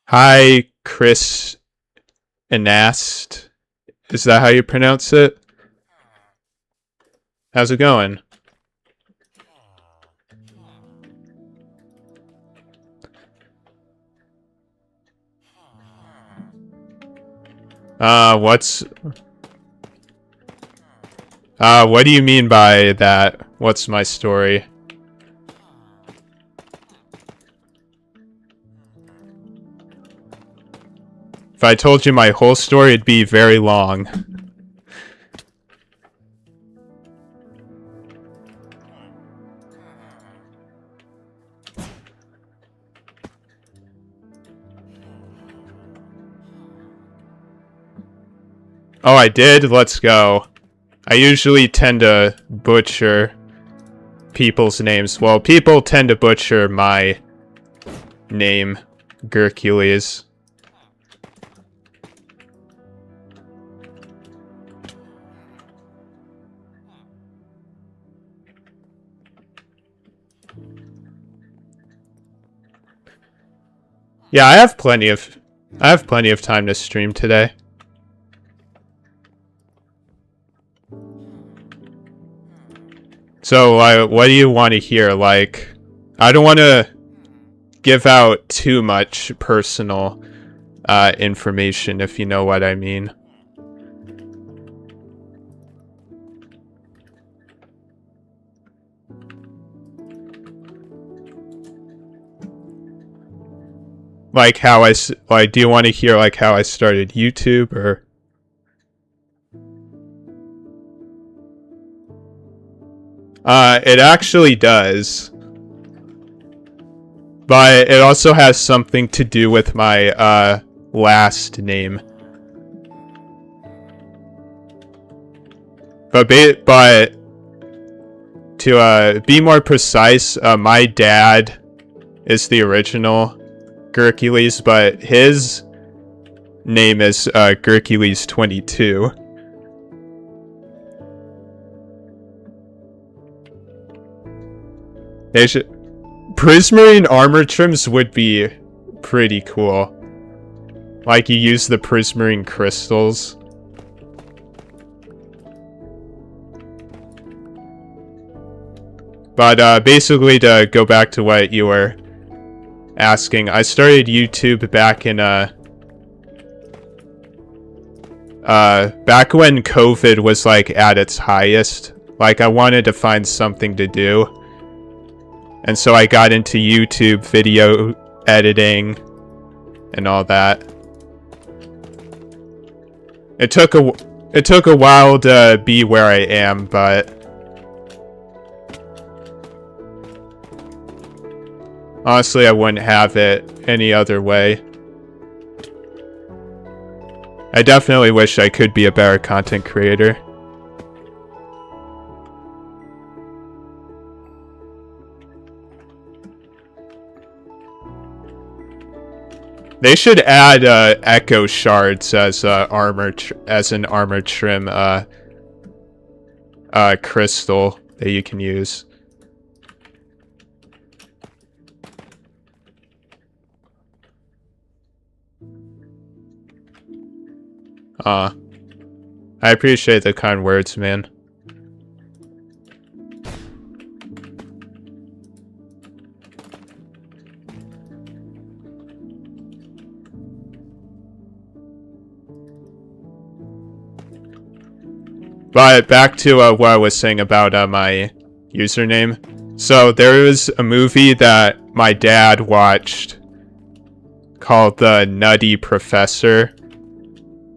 Speaker 1: Hi, Chris Inast. Is that how you pronounce it? How's it going? What do you mean by that? What's my story? If I told you my whole story, it'd be very long. Oh, I did? Let's go. I usually tend to butcher people's names. Well, people tend to butcher my name, Gercules. Yeah, I have plenty of time to stream today. So, what do you want to hear? Like, I don't want to give out too much personal information, if you know what I mean. Like how do you want to hear like how I started YouTube or? It actually does. But it also has something to do with my last name. But to be more precise, my dad is the original Gercules, but his name is Gercules 22. Prismarine armor trims would be pretty cool. Like you use the prismarine crystals. But basically, to go back to what you were asking, I started YouTube back in back when COVID was like at its highest. Like I wanted to find something to do. And so I got into YouTube video editing and all that. It took a while to be where I am, but honestly, I wouldn't have it any other way. I definitely wish I could be a better content creator. They should add echo shards as an armor trim crystal that you can use. I appreciate the kind words, man. But back to what I was saying about my username. So there was a movie that my dad watched called The Nutty Professor.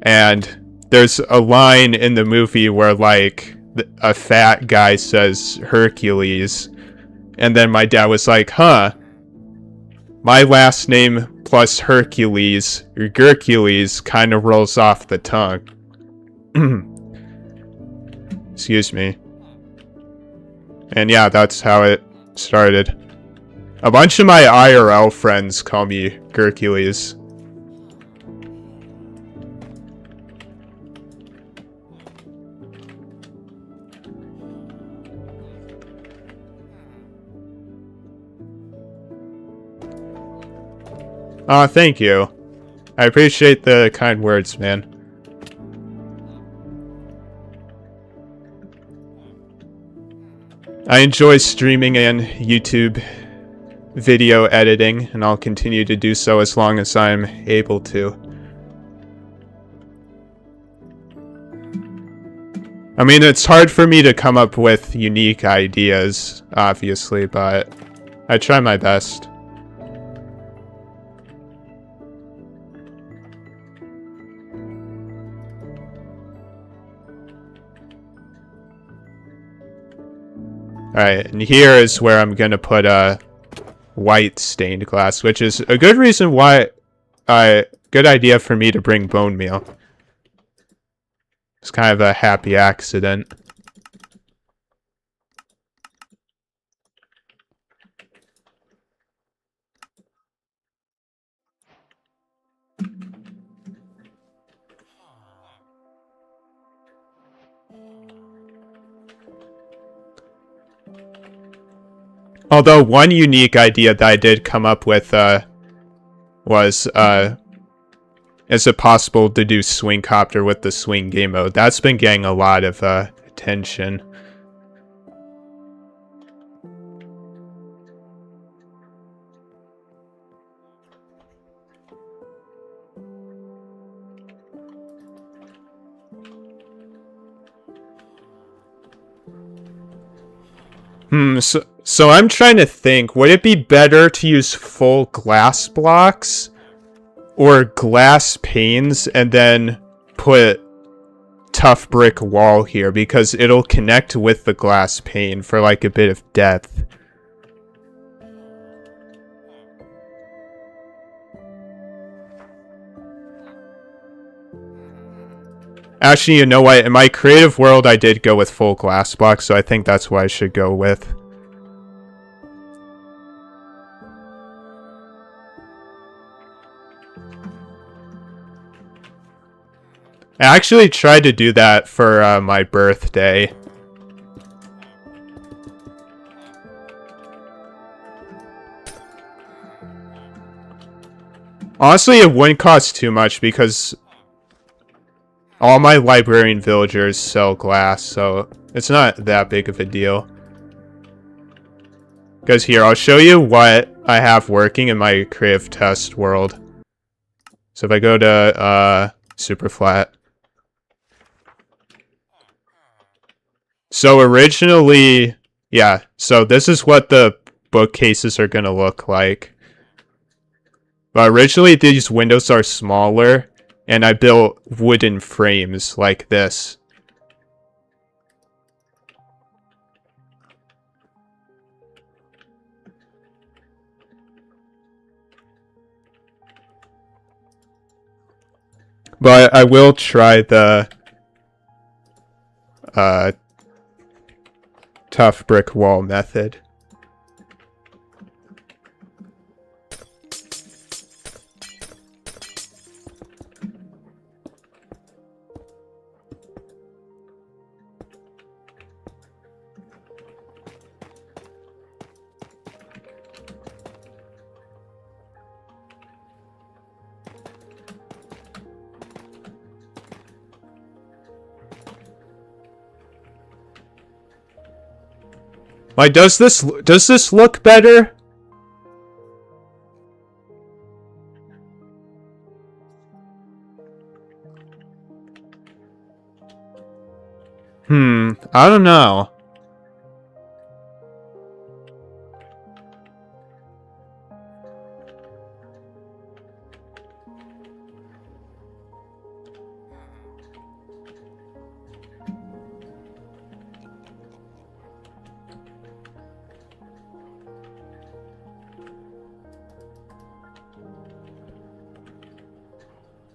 Speaker 1: And there's a line in the movie where, like, a fat guy says Hercules. And then my dad was like, huh, my last name plus Hercules, or Gercules, kind of rolls off the tongue. Excuse me. And yeah, that's how it started. A bunch of my IRL friends call me Gercules. Oh, thank you. I appreciate the kind words, man. I enjoy streaming and YouTube video editing, and I'll continue to do so as long as I'm able to. I mean, it's hard for me to come up with unique ideas, obviously, but I try my best. Alright, and here is where I'm gonna put a white stained glass, which is a good reason why, good idea for me to bring bone meal. It's kind of a happy accident. Although one unique idea that I did come up with was, is it possible to do swing copter with the swing game mode? That's been getting a lot of attention. So I'm trying to think, would it be better to use full glass blocks or glass panes and then put tough brick wall here, because it'll connect with the glass pane for like a bit of depth. Actually, you know what? In my creative world, I did go with full glass blocks, so I think that's what I should go with. I actually tried to do that for my birthday. Honestly, it wouldn't cost too much because all my librarian villagers sell glass, so it's not that big of a deal. Because here, I'll show you what I have working in my creative test world. So if I go to super flat. So originally, yeah, so this is what the bookcases are going to look like. But originally, these windows are smaller. And I built wooden frames like this. But I will try the tough brick wall method. Like, does this look better? I don't know.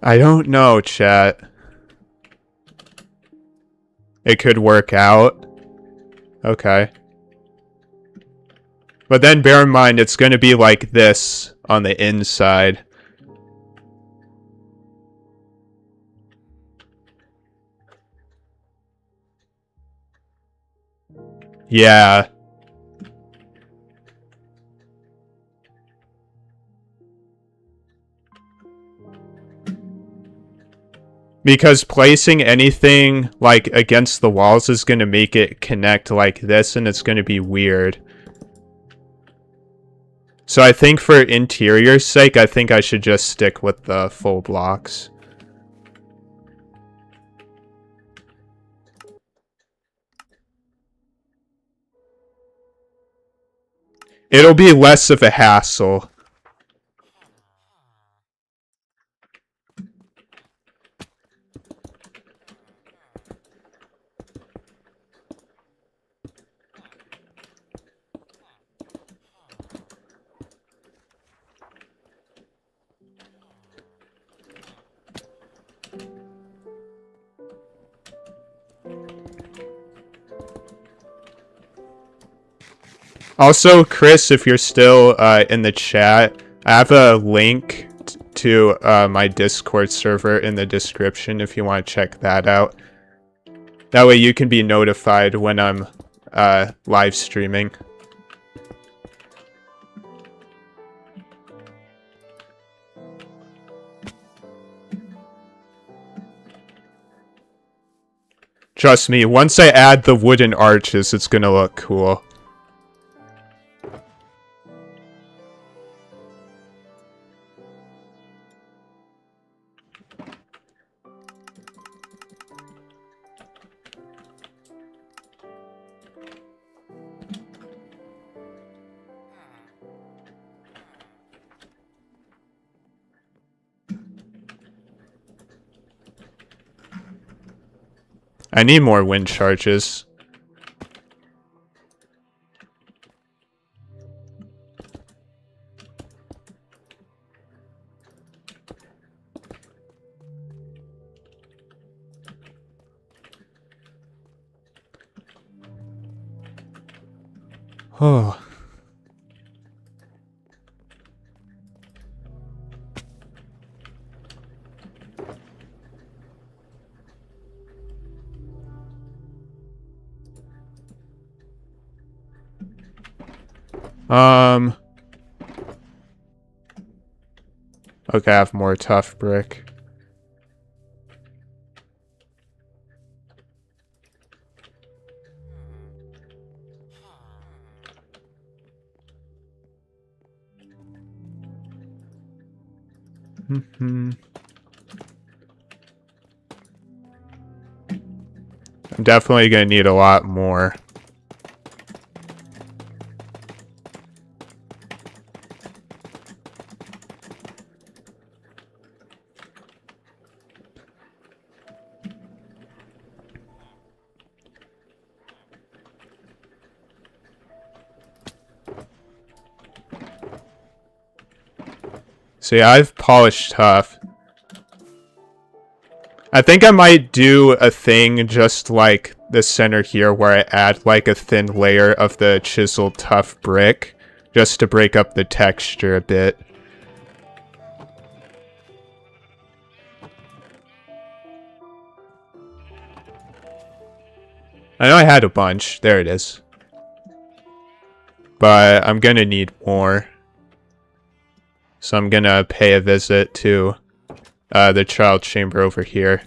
Speaker 1: I don't know, chat. It could work out. Okay. But then bear in mind, it's going to be like this on the inside. Yeah. Because placing anything, like, against the walls is going to make it connect like this, and it's going to be weird. So I think for interior's sake, I think I should just stick with the full blocks. It'll be less of a hassle. Also, Chris, if you're still in the chat, I have a link to my Discord server in the description if you want to check that out. That way you can be notified when I'm live streaming. Trust me, once I add the wooden arches, it's gonna look cool. I need more wind charges. Oh. Okay, I have more tough brick. I'm definitely gonna need a lot more. So yeah, I've polished tough. I think I might do a thing just like the center here where I add like a thin layer of the chiseled tough brick just to break up the texture a bit. I know I had a bunch. There it is. But I'm gonna need more. So I'm gonna pay a visit to the child chamber over here.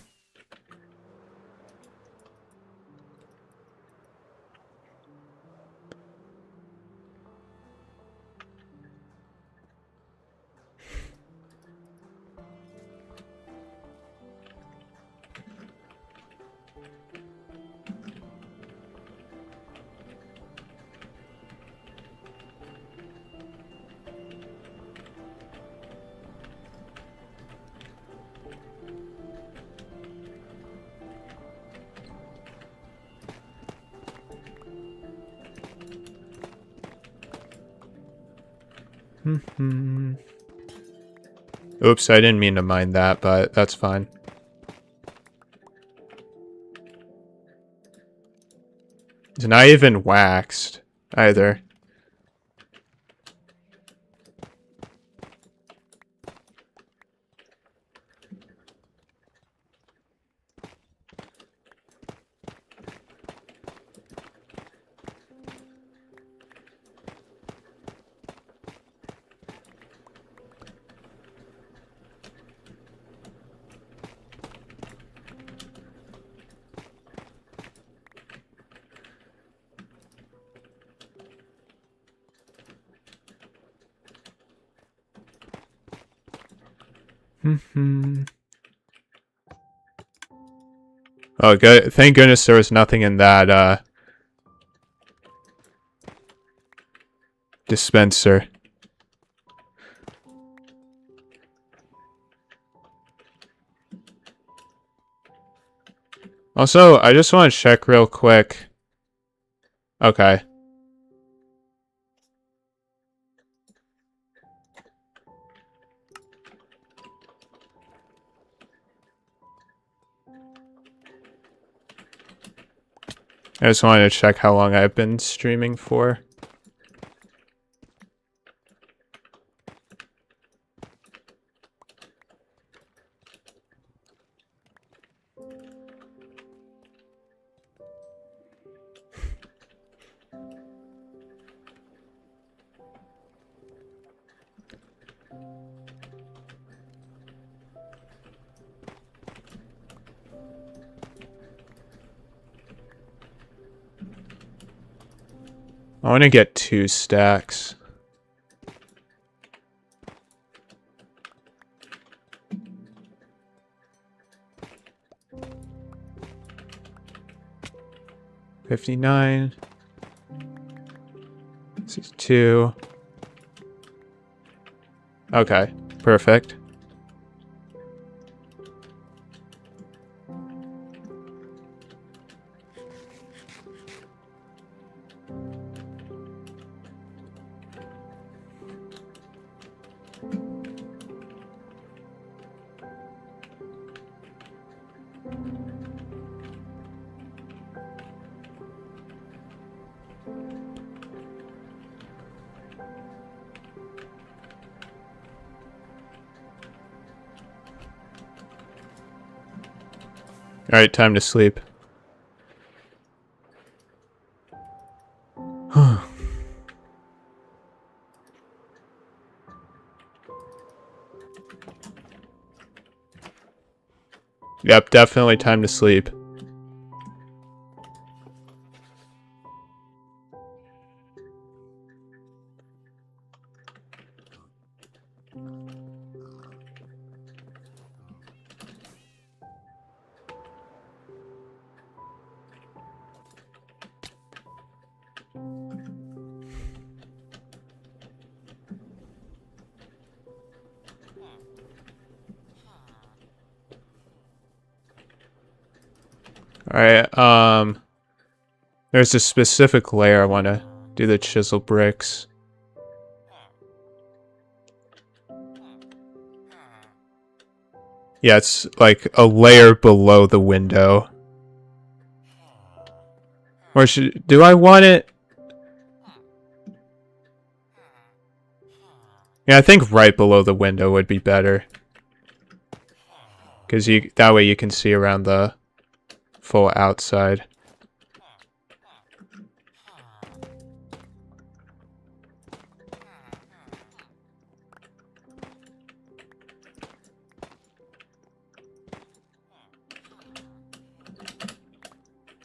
Speaker 1: Oops, I didn't mean to mind that, but that's fine. It's not even waxed, either. Oh, good. Thank goodness there was nothing in that, dispenser. Also, I just want to check real quick. Okay. I just wanted to check how long I've been streaming for. I want to get 2 stacks. $59. 62. Okay, perfect. Alright, time to sleep. Yep, definitely time to sleep. Alright, there's a specific layer I want to do the chisel bricks. Yeah, it's like a layer below the window. Or do I want it? Yeah, I think right below the window would be better. Because that way you can see around the full outside.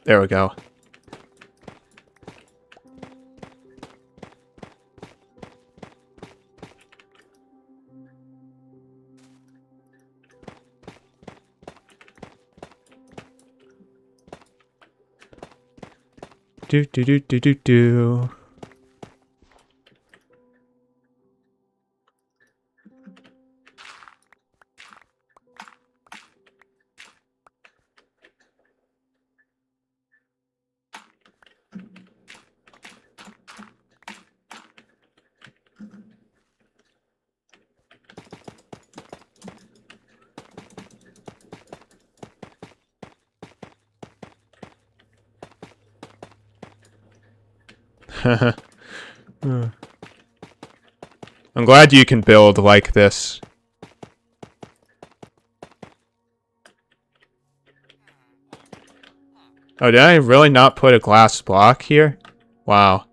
Speaker 1: There we go. Do do do do do do. I'm glad you can build like this. Oh, did I really not put a glass block here? Wow.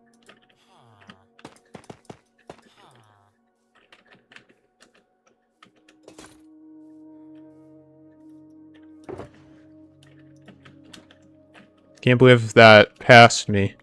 Speaker 1: Can't believe that passed me.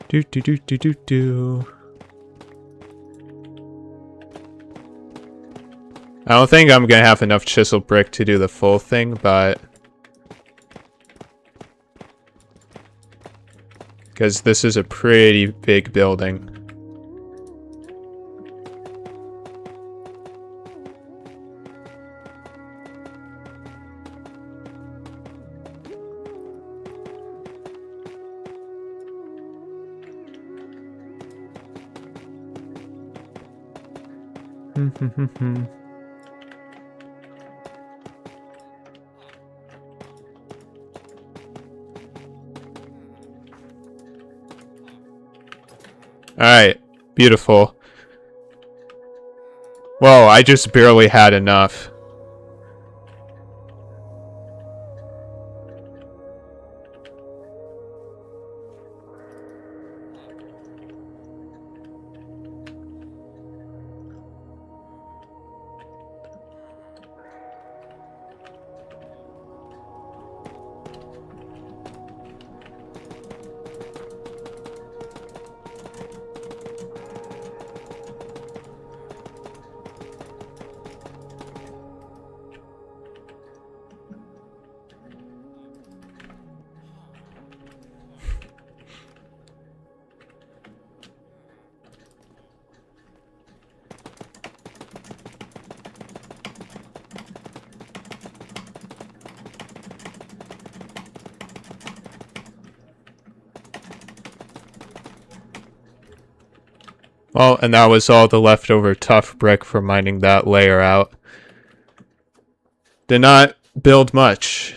Speaker 1: Do do do do do do. I don't think I'm gonna have enough chisel brick to do the full thing, but because this is a pretty big building. Alright, beautiful. Whoa, I just barely had enough. Well, and that was all the leftover tough brick for mining that layer out. Did not build much.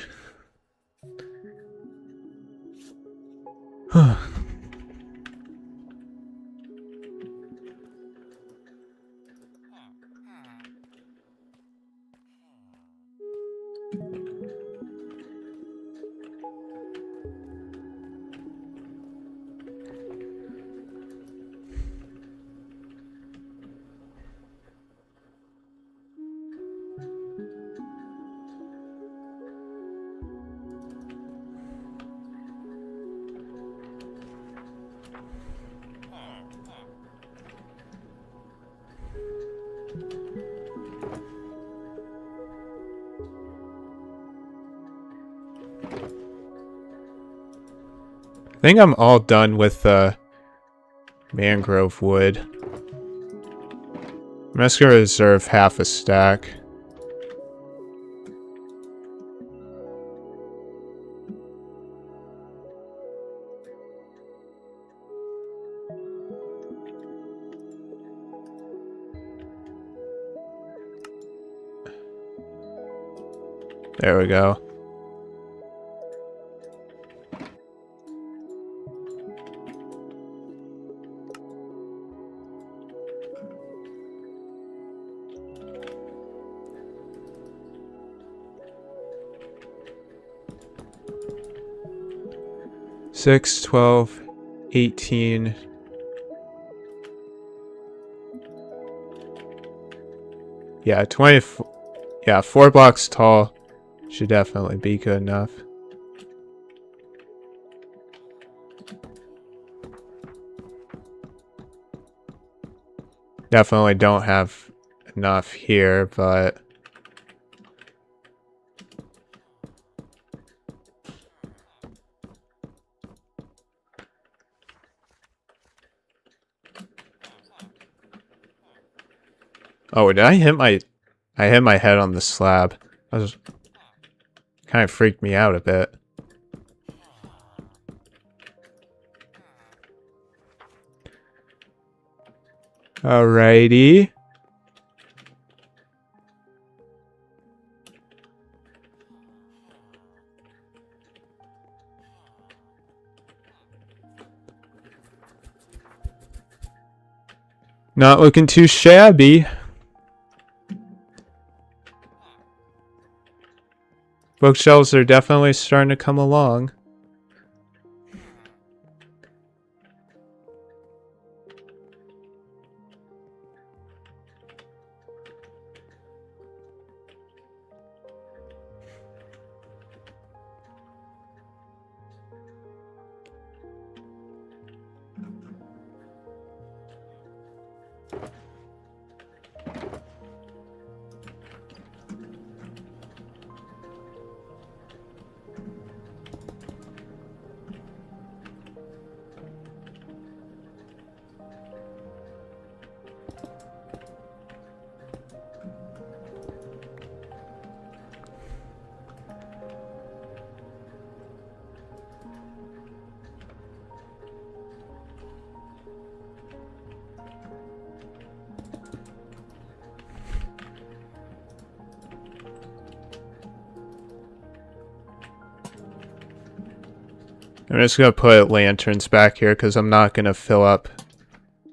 Speaker 1: I think I'm all done with the mangrove wood. I'm just gonna reserve half a stack. There we go. Six, 12, 18. Yeah, 20. Yeah, 4 blocks tall should definitely be good enough. Definitely don't have enough here, but oh, did I hit my head on the slab? That was kind of freaked me out a bit. Alrighty. Not looking too shabby. Bookshelves are definitely starting to come along. I'm just gonna put lanterns back here because I'm not gonna fill up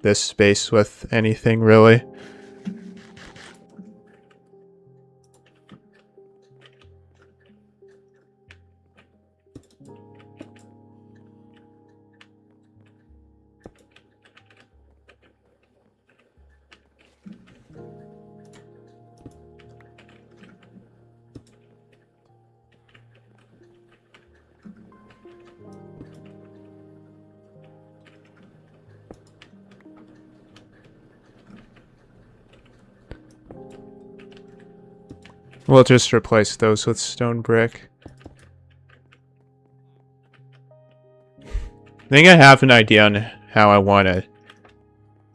Speaker 1: this space with anything really. We'll just replace those with stone brick. I think I have an idea on how I want to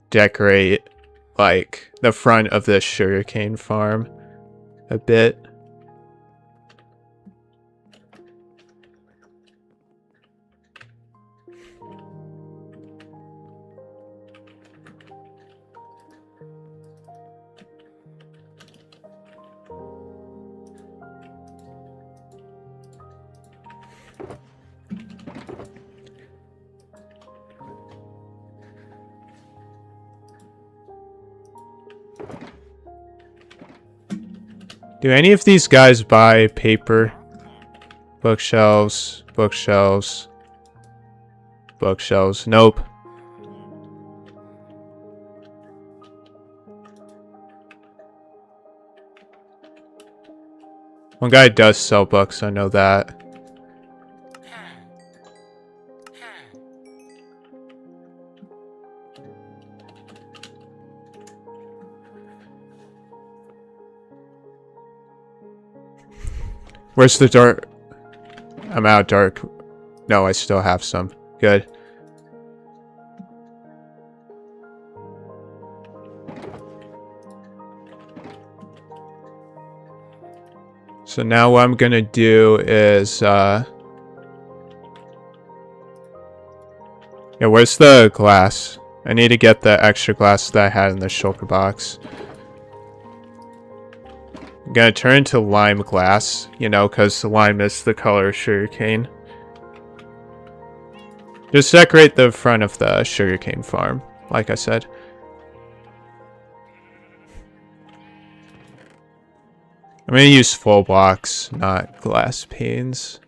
Speaker 1: decorate, like, the front of this sugarcane farm a bit. Do any of these guys buy paper? Bookshelves, bookshelves, bookshelves. Nope. One guy does sell books, I know that. Where's the dark? I'm out of dark. No, I still have some. Good. So now what I'm gonna do is, yeah, where's the glass? I need to get the extra glass that I had in the shulker box. I'm gonna turn to lime glass, you know, because lime is the color of sugarcane. Just decorate the front of the sugarcane farm, like I said. I'm gonna use full blocks, not glass panes.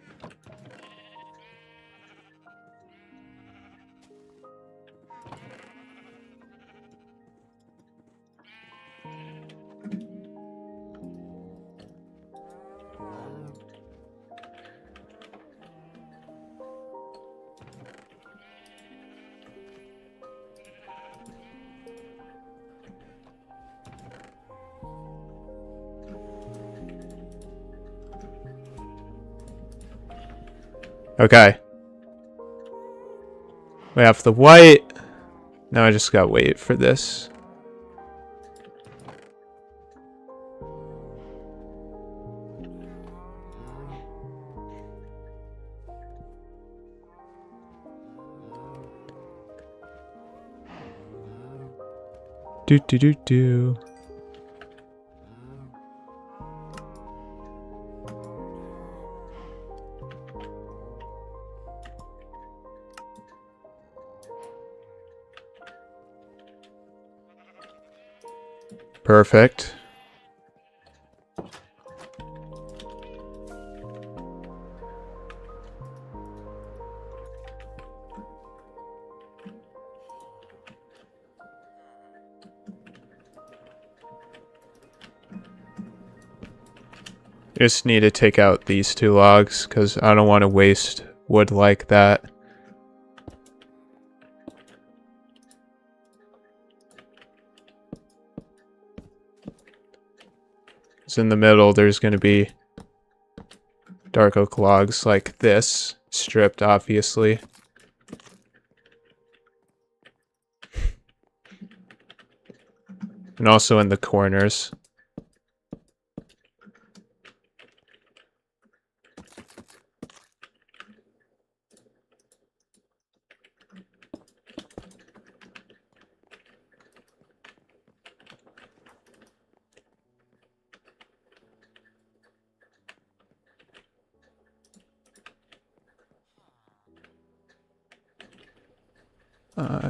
Speaker 1: Okay. We have the white. Now I just gotta wait for this. Do do do do. Perfect. Just need to take out these 2 logs because I don't want to waste wood like that. So in the middle, there's going to be dark oak logs like this, stripped obviously. And also in the corners.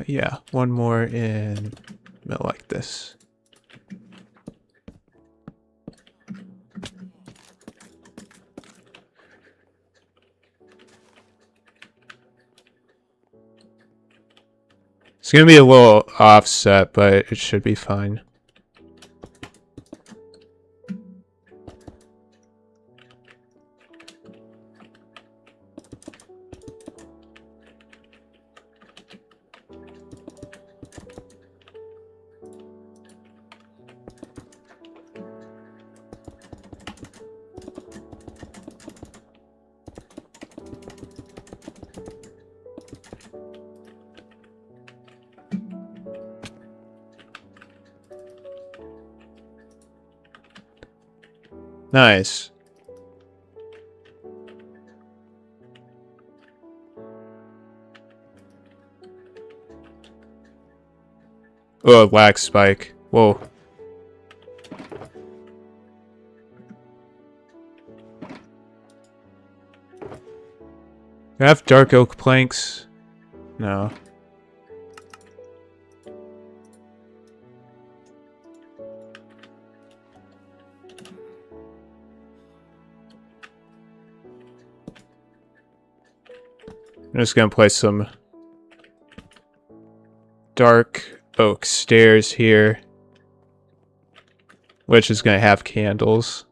Speaker 1: Yeah, one more in middle like this. It's gonna be a little offset, but it should be fine. Nice. Oh, lag spike. Whoa. Do I have dark oak planks? No. I'm just gonna place some dark oak stairs here, which is gonna have candles.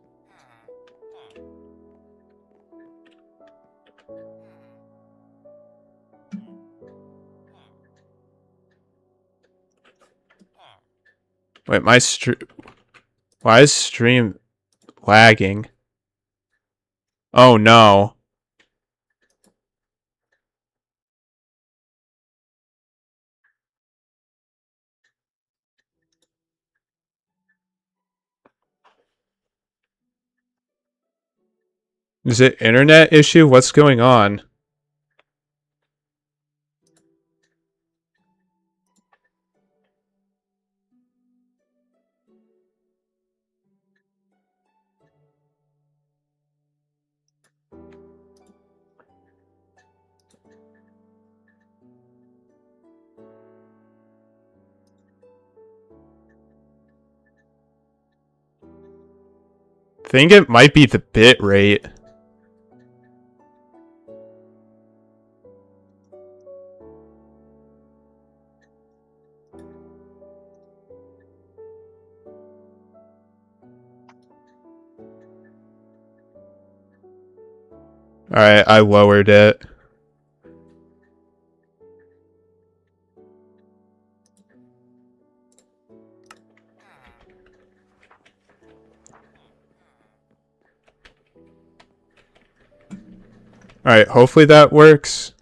Speaker 1: Wait, why is stream lagging? Oh no. Is it internet issue? What's going on? I think it might be the bit rate. Alright, I lowered it. Alright, hopefully that works.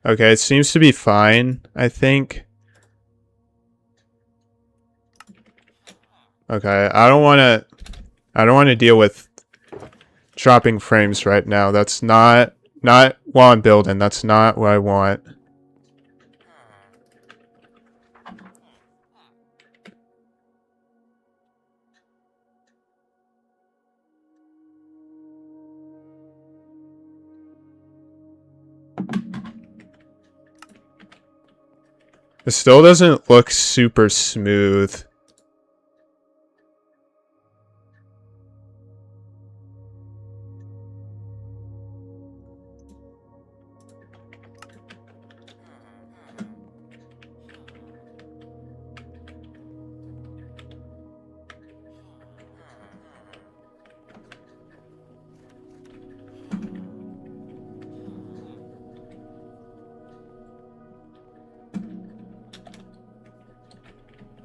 Speaker 1: Okay, it seems to be fine, I think. Okay, I don't want to deal with dropping frames right now. That's not while I'm building. That's not what I want. It still doesn't look super smooth.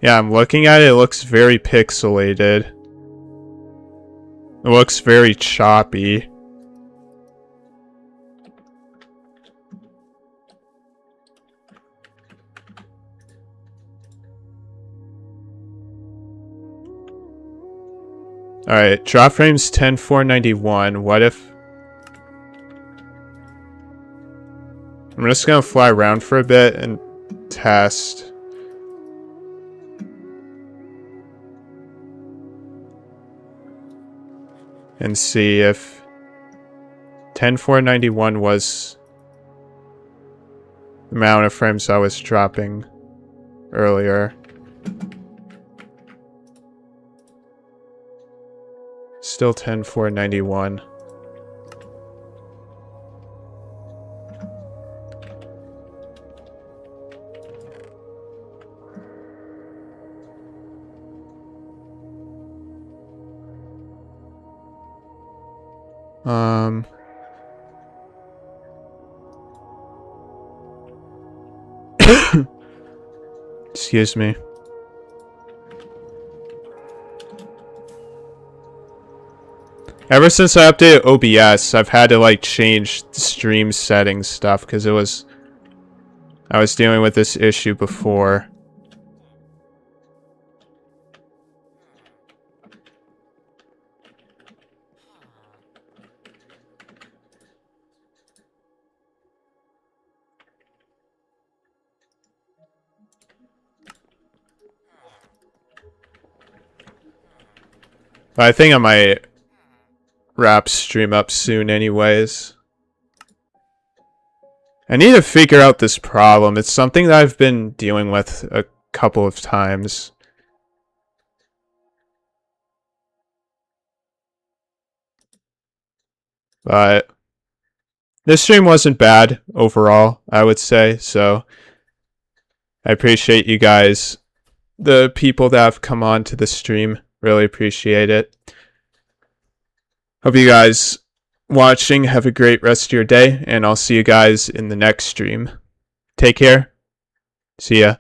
Speaker 1: Yeah, I'm looking at it. It looks very pixelated. It looks very choppy. Alright, drop frames 10,491. What if... I'm just gonna fly around for a bit and test. And see if 10,491 was the amount of frames I was dropping earlier. Still 10,491. Excuse me. Ever since I updated OBS, I've had to like change the stream settings stuff because I was dealing with this issue before. But I think I might wrap stream up soon anyways. I need to figure out this problem. It's something that I've been dealing with a couple of times. But this stream wasn't bad overall, I would say. So I appreciate you guys, the people that have come on to the stream. Really appreciate it. Hope you guys watching. Have a great rest of your day, and I'll see you guys in the next stream. Take care. See ya.